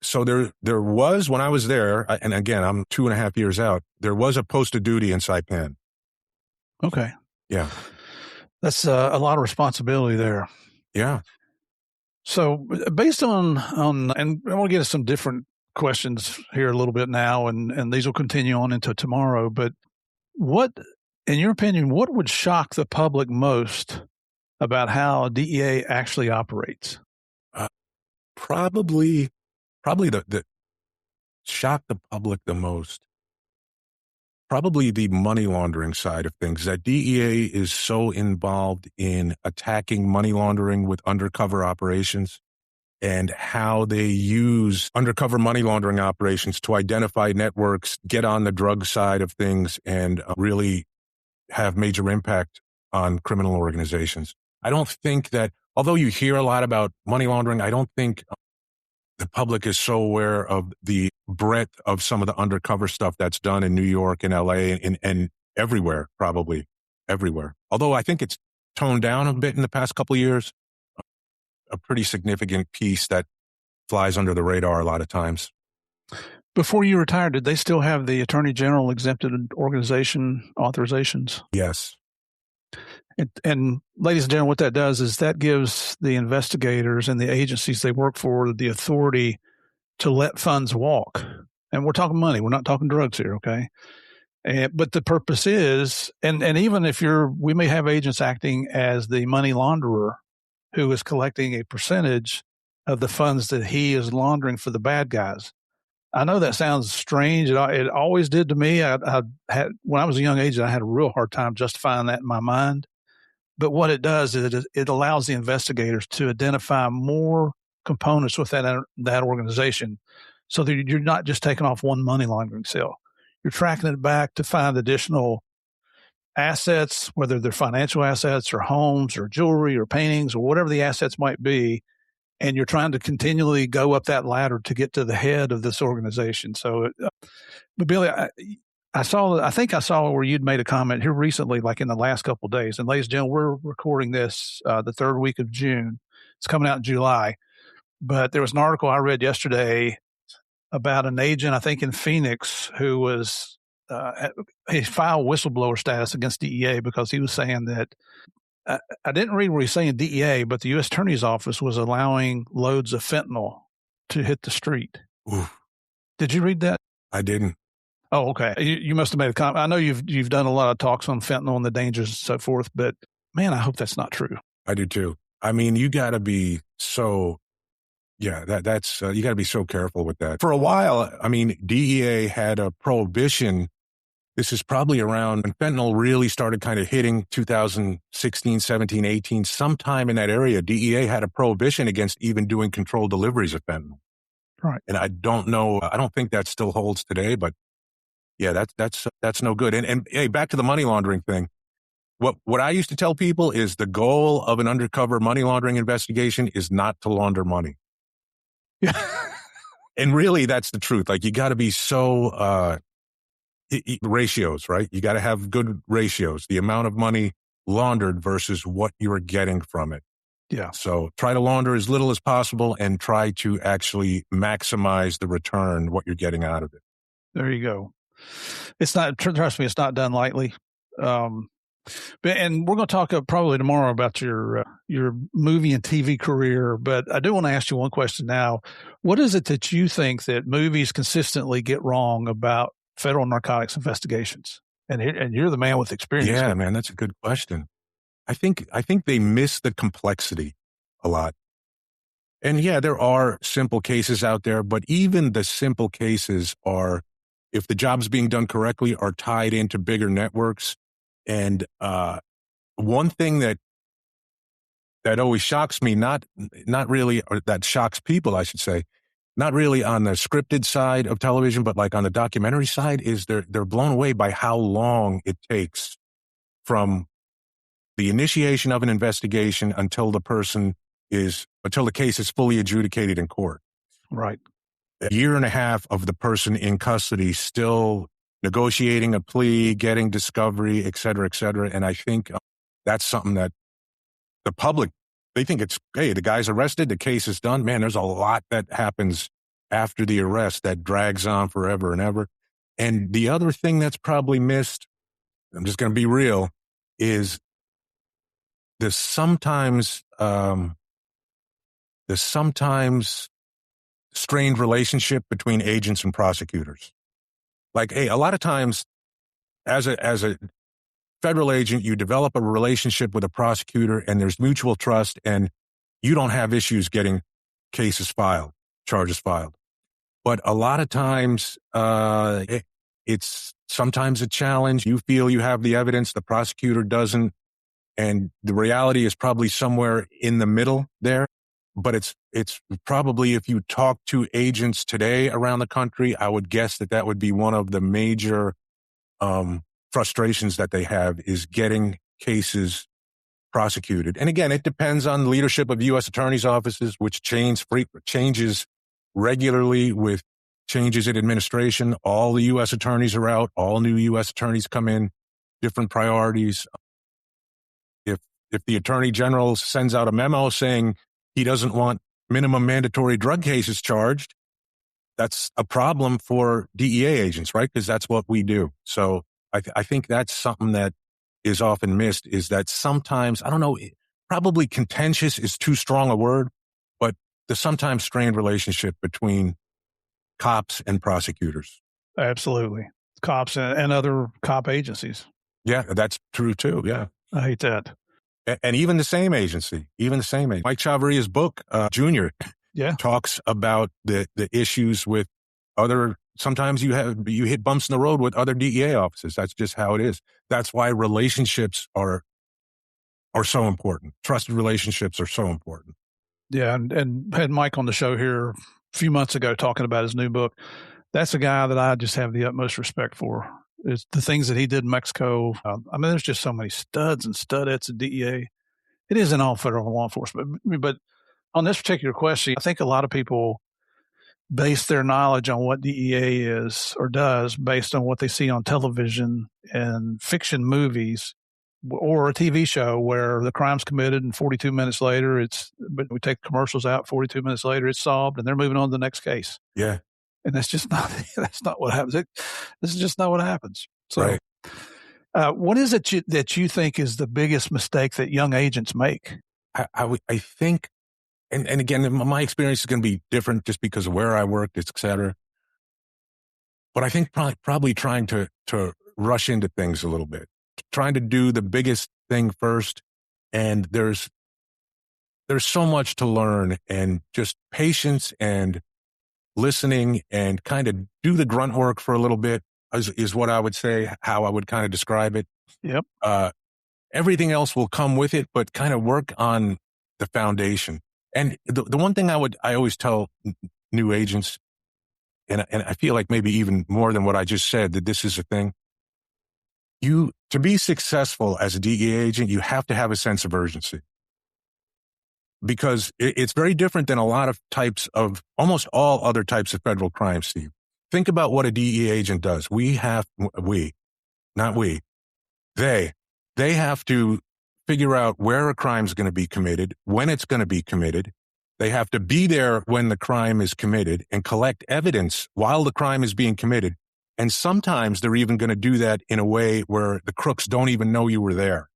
So there was, when I was there, and again, I'm 2.5 years out, there was a post of duty in Saipan. Okay. Yeah. That's a lot of responsibility there. Yeah. So based on, and I want to get to some different questions here a little bit now, and these will continue on into tomorrow, but what, in your opinion, what would shock the public most about how DEA actually operates? Probably the shock the public the most. Probably the money laundering side of things, that DEA is so involved in attacking money laundering with undercover operations, and how they use undercover money laundering operations to identify networks, get on the drug side of things, and really have major impact on criminal organizations. I don't think that, although you hear a lot about money laundering, I don't think the public is so aware of the breadth of some of the undercover stuff that's done in New York and LA and everywhere, probably everywhere. Although I think it's toned down a bit in the past couple of years, a pretty significant piece that flies under the radar a lot of times. Before you retired, did they still have the Attorney General exempted organization authorizations? Yes. And ladies and gentlemen, what that does is that gives the investigators and the agencies they work for the authority to let funds walk. And we're talking money. We're not talking drugs here, okay? But the purpose is, and even if we may have agents acting as the money launderer who is collecting a percentage of the funds that he is laundering for the bad guys. I know that sounds strange. It always did to me. When I was a young agent, I had a real hard time justifying that in my mind. But what it does is it allows the investigators to identify more components within that organization so that you're not just taking off one money laundering cell. You're tracking it back to find additional assets, whether they're financial assets or homes or jewelry or paintings or whatever the assets might be. And you're trying to continually go up that ladder to get to the head of this organization. So, but Billy, I think I saw where you'd made a comment here recently, like in the last couple of days. And ladies and gentlemen, we're recording this the third week of June. It's coming out in July. But there was an article I read yesterday about an agent, I think in Phoenix, who was he filed whistleblower status against DEA because he was saying that I didn't read where he's saying DEA, but the U.S. Attorney's Office was allowing loads of fentanyl to hit the street. Oof. Did you read that? I didn't. Oh, okay. You must have made a comment. I know you've done a lot of talks on fentanyl and the dangers and so forth, but man, I hope that's not true. I do too. I mean, you got to be so, yeah, that's you got to be so careful with that. For a while, I mean, DEA had a prohibition. This is probably around when fentanyl really started kind of hitting 2016, 17, 18. Sometime in that area, DEA had a prohibition against even doing controlled deliveries of fentanyl. Right. And I don't know. I don't think that still holds today, but yeah, that's no good. And hey, back to the money laundering thing. What I used to tell people is the goal of an undercover money laundering investigation is not to launder money. Yeah. And really, that's the truth. Like, you got to be so, ratios, right? You got to have good ratios, the amount of money laundered versus what you are getting from it. Yeah. So try to launder as little as possible and try to actually maximize the return, what you're getting out of it. There you go. It's not, trust me, it's not done lightly. And we're going to talk probably tomorrow about your movie and TV career, but I do want to ask you one question now. What is it that you think that movies consistently get wrong about federal narcotics investigations? And you're the man with experience. Yeah, man, that's a good question. I think they miss the complexity a lot. And yeah, there are simple cases out there, but even the simple cases are, if the job's being done correctly, are tied into bigger networks. And one thing that always shocks me, not really, or that shocks people, I should say, not really on the scripted side of television, but like on the documentary side, is they're blown away by how long it takes from the initiation of an investigation until the case is fully adjudicated in court. Right. A year and a half of the person in custody still negotiating a plea, getting discovery, et cetera, et cetera. And I think that's something that the public, they think it's, hey, the guy's arrested, the case is done. Man, there's a lot that happens after the arrest that drags on forever and ever. And the other thing that's probably missed, I'm just going to be real, is the sometimes strained relationship between agents and prosecutors. Like, hey, a lot of times as a federal agent, you develop a relationship with a prosecutor and there's mutual trust and you don't have issues getting charges filed. But a lot of times, it's sometimes a challenge. You feel you have the evidence, the prosecutor doesn't. And the reality is probably somewhere in the middle there. But it's probably, if you talk to agents today around the country, I would guess that would be one of the major frustrations that they have, is getting cases prosecuted. And again, it depends on the leadership of U.S. attorneys' offices, which changes regularly with changes in administration. All the U.S. attorneys are out. All new U.S. attorneys come in. different priorities. If the attorney general sends out a memo saying he doesn't want minimum mandatory drug cases charged, that's a problem for DEA agents, right? Because that's what we do. So I think that's something that is often missed, is that sometimes, I don't know, probably contentious is too strong a word, but the sometimes strained relationship between cops and prosecutors. Absolutely. Cops and other cop agencies. Yeah, that's true too. Yeah. I hate that. And even the same agency. Mike Chavaria's book, Junior, talks about the issues with other, sometimes you hit bumps in the road with other DEA officers. That's just how it is. That's why relationships are so important. Trusted relationships are so important. Yeah, and had Mike on the show here a few months ago talking about his new book. That's a guy that I just have the utmost respect for. It's the things that he did in Mexico. I mean, there's just so many studs and studettes at DEA. It isn't all federal law enforcement. But on this particular question, I think a lot of people base their knowledge on what DEA is or does based on what they see on television and fiction movies or a TV show where the crime's committed and 42 minutes later but we take commercials out, 42 minutes later it's solved and they're moving on to the next case. Yeah. And that's not what happens. This is just not what happens. So, right. What is it that you think is the biggest mistake that young agents make? I think, and again, my experience is going to be different just because of where I worked, et cetera. But I think probably trying to rush into things a little bit, trying to do the biggest thing first. And there's so much to learn, and just patience and listening and kind of do the grunt work for a little bit is what I would say, how I would kind of describe it. Yep. Everything else will come with it, but kind of work on the foundation. And the one thing I always tell new agents, and I feel like maybe even more than what I just said, that this is a thing. To be successful as a DEA agent, you have to have a sense of urgency. Because it's very different than a lot of types of, almost all other types of federal crime, Steve. Think about what a DEA agent does. They have to figure out where a crime is going to be committed, when it's going to be committed. They have to be there when the crime is committed and collect evidence while the crime is being committed. And sometimes they're even going to do that in a way where the crooks don't even know you were there.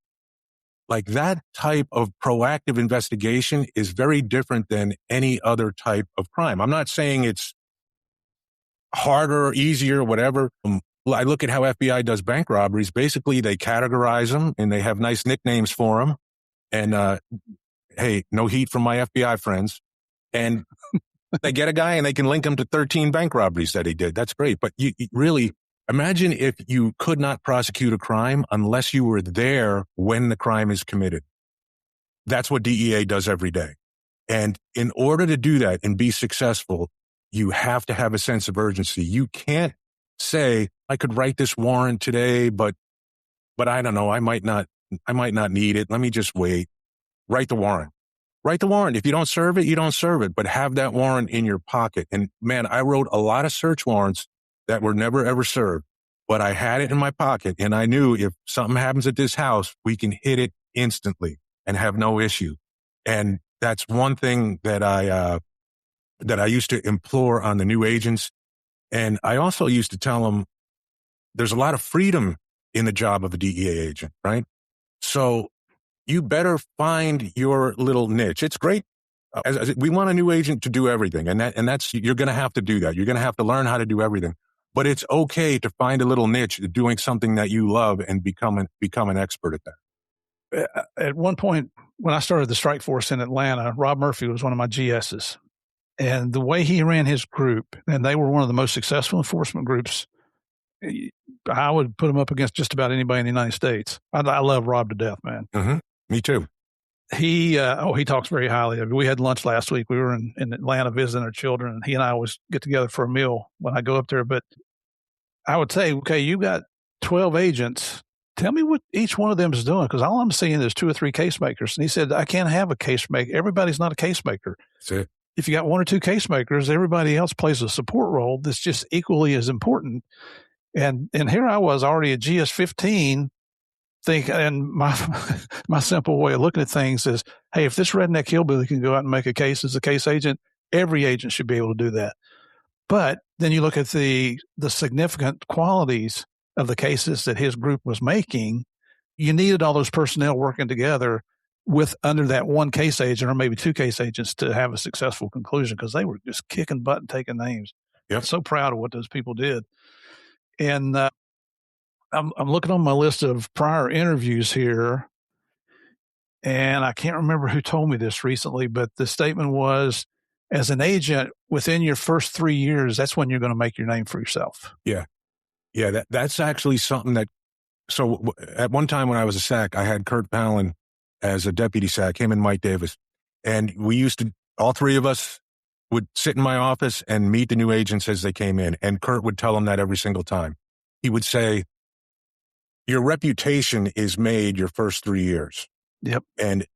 Like, that type of proactive investigation is very different than any other type of crime. I'm not saying it's harder or easier, whatever. I look at how FBI does bank robberies. Basically, they categorize them and they have nice nicknames for them. And, hey, no heat from my FBI friends. And they get a guy and they can link him to 13 bank robberies that he did. That's great. But you really, imagine if you could not prosecute a crime unless you were there when the crime is committed. That's what DEA does every day. And in order to do that and be successful, you have to have a sense of urgency. You can't say, I could write this warrant today, but I don't know, I might not need it. Let me just wait. Write the warrant. If you don't serve it, you don't serve it, but have that warrant in your pocket. And man, I wrote a lot of search warrants that were never ever served, but I had it in my pocket and I knew if something happens at this house, we can hit it instantly and have no issue. And that's one thing that I used to implore on the new agents. And I also used to tell them there's a lot of freedom in the job of a DEA agent, right? So you better find your little niche. It's great. We want a new agent to do everything. And that's, you're going to have to do that. You're going to have to learn how to do everything. But it's okay to find a little niche, doing something that you love, and become an expert at that. At one point, when I started the strike force in Atlanta, Rob Murphy was one of my GSs. And the way he ran his group, and they were one of the most successful enforcement groups, I would put them up against just about anybody in the United States. I love Rob to death, man. Mm-hmm. Me too. He talks very highly of it. We had lunch last week. We were in Atlanta visiting our children, and he and I always get together for a meal when I go up there. But I would say, okay, you got 12 agents. Tell me what each one of them is doing, because all I'm seeing is 2 or 3 case makers. And he said, I can't have a case maker. Everybody's not a case maker. That's it. If you got 1 or 2 case makers, everybody else plays a support role that's just equally as important. And here I was already at GS 15, think, and my simple way of looking at things is, hey, if this redneck hillbilly can go out and make a case as a case agent, every agent should be able to do that. But then you look at the significant qualities of the cases that his group was making. You needed all those personnel working together with under that one case agent or maybe two case agents to have a successful conclusion, because they were just kicking butt and taking names. Yep. So proud of what those people did. And I'm looking on my list of prior interviews here, and I can't remember who told me this recently, but the statement was, as an agent, within your first 3 years, that's when you're going to make your name for yourself. Yeah. Yeah. That's actually something that, so at one time when I was a SAC, I had Kurt Palin as a deputy SAC, him and Mike Davis. And we used to, all three of us would sit in my office and meet the new agents as they came in. And Kurt would tell them that every single time. He would say, your reputation is made your first 3 years. Yep. And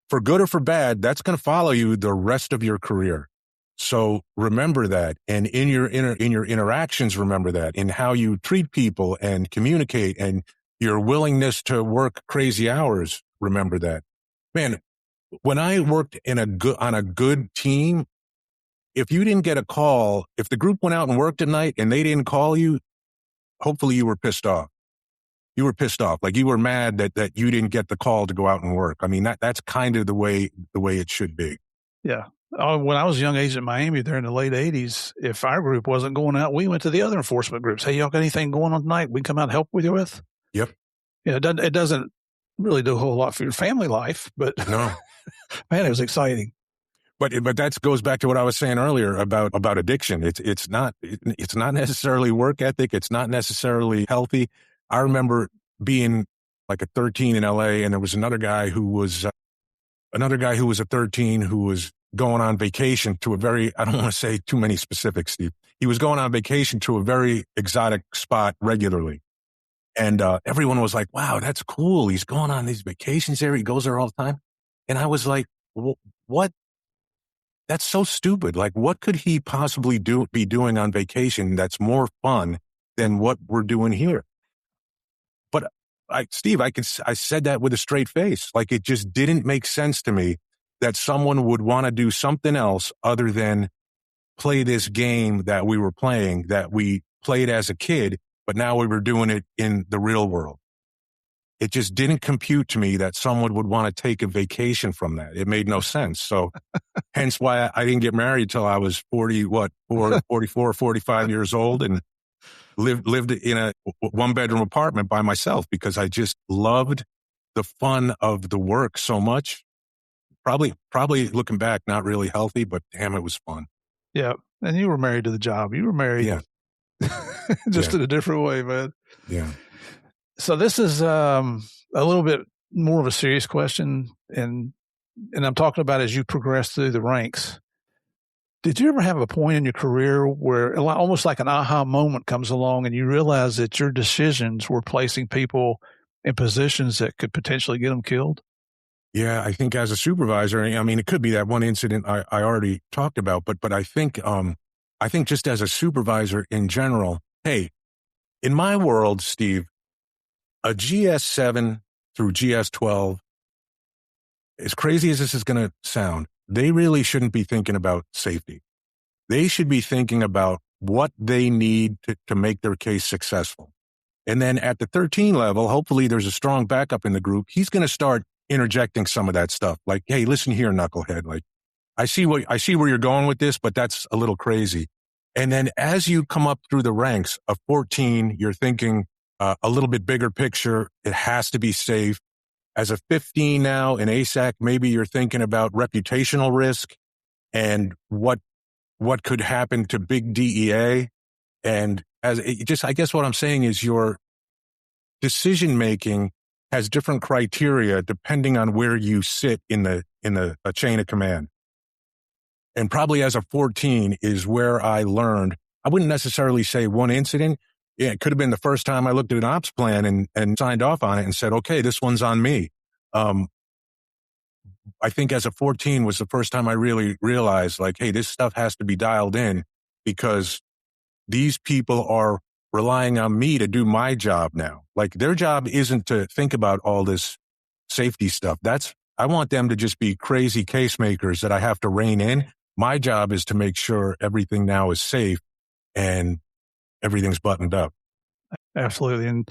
for good or for bad, that's going to follow you the rest of your career. So remember that. And in your interactions, remember that. In how you treat people and communicate and your willingness to work crazy hours, remember that. Man, when I worked on a good team, if you didn't get a call, if the group went out and worked at night and they didn't call you, hopefully you were pissed off. You were pissed off. Like you were mad that you didn't get the call to go out and work. I mean, that's kind of the way it should be. Yeah. When I was a young agent in Miami there in the late 80s, if our group wasn't going out, we went to the other enforcement groups. Hey, y'all got anything going on tonight we can come out and help with you with? Yep. Yeah, it doesn't really do a whole lot for your family life, but no, man, it was exciting. But that goes back to what I was saying earlier about addiction. It's not necessarily work ethic. It's not necessarily healthy. I remember being like a 13 in LA, and there was another guy who was a 13 who was going on vacation to a very, I don't want to say too many specifics, Steve. He was going on vacation to a very exotic spot regularly. And everyone was like, wow, that's cool. He's going on these vacations there. He goes there all the time. And I was like, what? That's so stupid. Like, what could he possibly be doing on vacation that's more fun than what we're doing here? But Steve, I said that with a straight face. Like, it just didn't make sense to me that someone would want to do something else other than play this game that we were playing, that we played as a kid, but now we were doing it in the real world. It just didn't compute to me that someone would want to take a vacation from that. It made no sense. So hence why I didn't get married till I was 44, 45 years old, and lived in a one-bedroom apartment by myself because I just loved the fun of the work so much. Probably looking back, not really healthy, but damn, it was fun. Yeah. And you were married to the job. You were married just in a different way, man. Yeah. So this is a little bit more of a serious question, and I'm talking about as you progress through the ranks. Did you ever have a point in your career where almost like an aha moment comes along and you realize that your decisions were placing people in positions that could potentially get them killed? Yeah, I think as a supervisor, I mean, it could be that one incident I already talked about, but I think just as a supervisor in general, hey, in my world, Steve, a GS7 through GS12, as crazy as this is going to sound, they really shouldn't be thinking about safety. They should be thinking about what they need to make their case successful. And then at the 13 level, hopefully there's a strong backup in the group. He's going to start interjecting some of that stuff. Like, hey, listen here, knucklehead. Like, I see where you're going with this, but that's a little crazy. And then as you come up through the ranks of 14, you're thinking a little bit bigger picture. It has to be safe. As a 15 now in ASAC, maybe you're thinking about reputational risk and what could happen to big DEA. And I guess what I'm saying is your decision making has different criteria depending on where you sit in the chain of command. And probably as a 14 is where I learned. I wouldn't necessarily say one incident. Yeah, it could have been the first time I looked at an ops plan and signed off on it and said, okay, this one's on me. I think as a 14 was the first time I really realized, like, hey, this stuff has to be dialed in because these people are relying on me to do my job now. Like, their job isn't to think about all this safety stuff. I want them to just be crazy case makers that I have to rein in. My job is to make sure everything now is safe and everything's buttoned up. Absolutely. And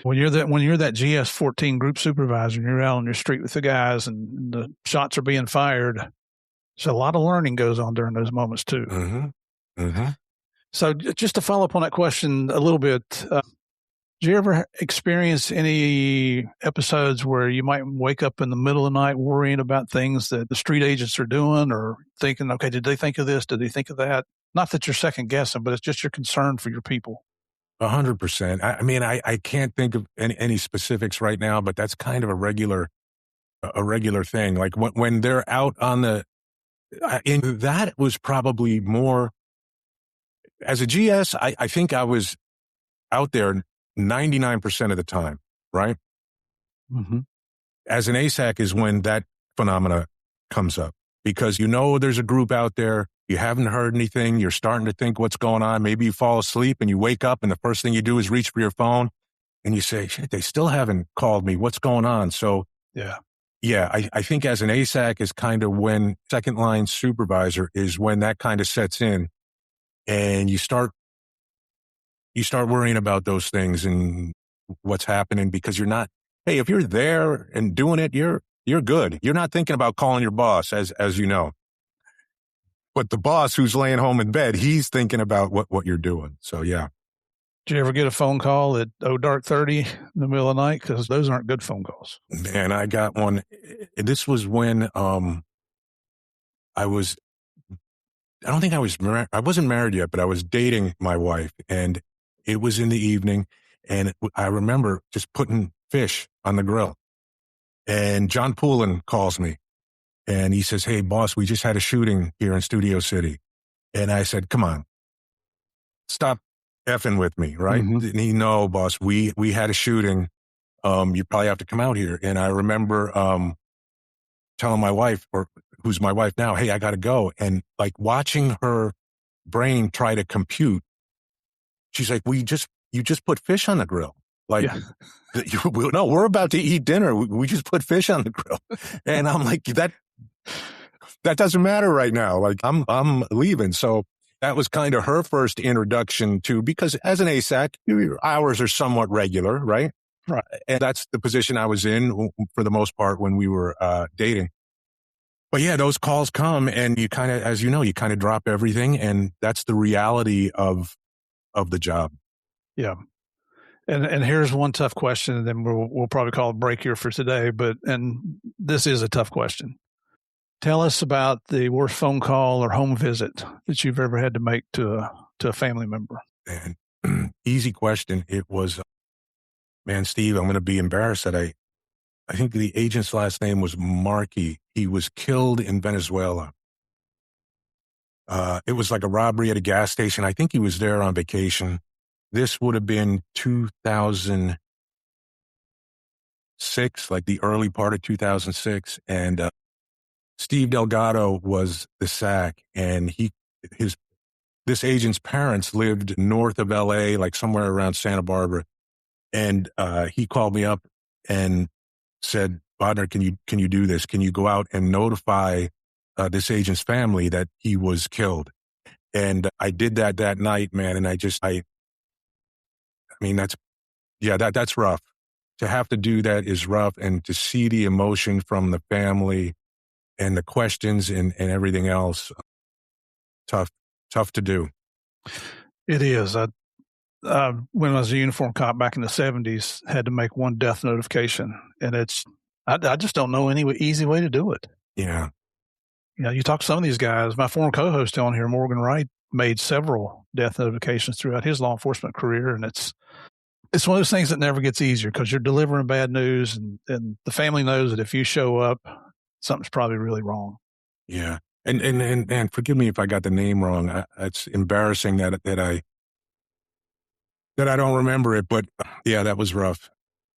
when you're that GS-14 group supervisor and you're out on your street with the guys and the shots are being fired, so a lot of learning goes on during those moments too. Mm-hmm. Mm-hmm. So just to follow up on that question a little bit, did you ever experience any episodes where you might wake up in the middle of the night worrying about things that the street agents are doing, or thinking, okay, did they think of this? Did they think of that? Not that you're second guessing, but it's just your concern for your people. 100%. I mean, I can't think of any specifics right now, but that's kind of a regular thing. Like when they're out on and that was probably more, as a GS, I think I was out there 99% of the time, right? Mm-hmm. As an ASAC is when that phenomena comes up, because there's a group out there, you haven't heard anything, you're starting to think what's going on, maybe you fall asleep and you wake up and the first thing you do is reach for your phone and you say, shit, they still haven't called me, what's going on? So yeah, I think as an ASAC is kind of when second line supervisor is when that kind of sets in, and you start worrying about those things and what's happening, because you're not, hey, if you're there and doing it, you're good. You're not thinking about calling your boss, as you know. But the boss who's laying home in bed, he's thinking about what you're doing. So yeah. Did you ever get a phone call at dark 30 in the middle of the night? Because those aren't good phone calls. Man, I got one. This was when I wasn't married yet, but I was dating my wife, and it was in the evening, and I remember just putting fish on the grill, and John Poulin calls me, and he says, hey, boss, we just had a shooting here in Studio City. And I said, come on, stop effing with me, right? Mm-hmm. And he, no, boss, we had a shooting. You probably have to come out here. And I remember telling my wife, or who's my wife now, hey, I got to go. And like watching her brain try to compute, she's like, you just put fish on the grill. Like, no, we're about to eat dinner. We just put fish on the grill. And I'm like, that doesn't matter right now. Like, I'm leaving. So that was kind of her first introduction to, because as an ASAC, your hours are somewhat regular, right? Right. And that's the position I was in for the most part when we were dating. But yeah, those calls come and you kind of, as you know, you kind of drop everything, and that's the reality of the job. Yeah. And here's one tough question, and then we'll probably call a break here for today. And this is a tough question. Tell us about the worst phone call or home visit that you've ever had to make to a family member. And easy question. It was, man, Steve, I'm going to be embarrassed that I think the agent's last name was Markey. He was killed in Venezuela. It was like a robbery at a gas station. I think he was there on vacation. This would have been 2006, like the early part of 2006. And Steve Delgado was the SAC, and this agent's parents lived north of LA, like somewhere around Santa Barbara. And he called me up and said, Bodner, can you do this? Can you go out and notify this agent's family that he was killed? And I did that night, man. And I mean, that's rough. To have to do that is rough. And to see the emotion from the family and the questions and everything else, tough to do. It is. When I was a uniform cop back in the 70s, had to make one death notification. And I just don't know any easy way to do it. Yeah. You talk to some of these guys. My former co-host on here, Morgan Wright, made several death notifications throughout his law enforcement career. And it's one of those things that never gets easier, because you're delivering bad news, and the family knows that if you show up, something's probably really wrong. Yeah. And forgive me if I got the name wrong. It's embarrassing that I don't remember it, but yeah, that was rough.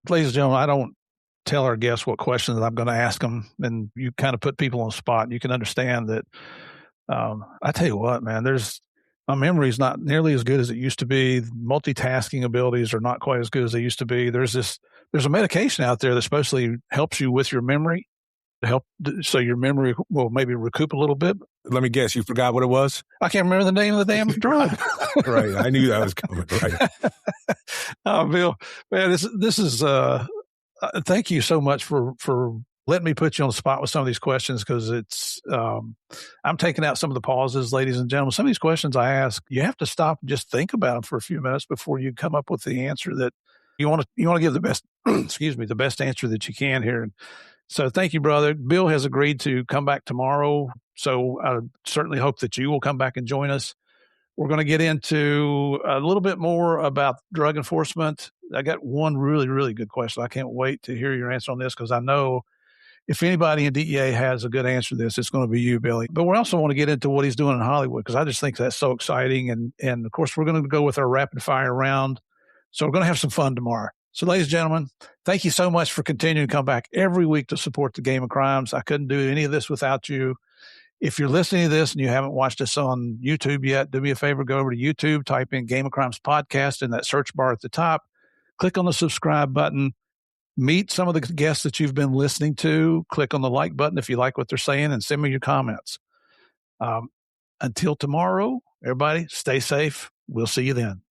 Ladies and gentlemen, I don't tell our guests what questions I'm going to ask them, and you kind of put people on the spot. You can understand that. I tell you what, man, there's My memory is not nearly as good as it used to be. Multitasking abilities are not quite as good as they used to be. There's a medication out there that supposedly helps you with your memory to help so your memory will maybe recoup a little bit. Let me guess, you forgot what it was? I can't remember the name of the damn drug. Right. I knew that was coming. Right. Bill, man, this is thank you so much for letting me put you on the spot with some of these questions, because it's I'm taking out some of the pauses, ladies and gentlemen. Some of these questions I ask, you have to stop and just think about them for a few minutes before you come up with the answer that you want to give the best the best answer that you can here. So thank you, brother. Bill has agreed to come back tomorrow, so I certainly hope that you will come back and join us. We're going to get into a little bit more about drug enforcement. I got one really, really good question. I can't wait to hear your answer on this, because I know if anybody in DEA has a good answer to this, it's going to be you, Billy. But we also want to get into what he's doing in Hollywood, because I just think that's so exciting. And of course, we're going to go with our rapid fire round. So we're going to have some fun tomorrow. So ladies and gentlemen, thank you so much for continuing to come back every week to support the Game of Crimes. I couldn't do any of this without you. If you're listening to this and you haven't watched us on YouTube yet, do me a favor, go over to YouTube, type in Game of Crimes Podcast in that search bar at the top, click on the subscribe button, meet some of the guests that you've been listening to, click on the like button if you like what they're saying, and send me your comments. Until tomorrow, everybody, stay safe. We'll see you then.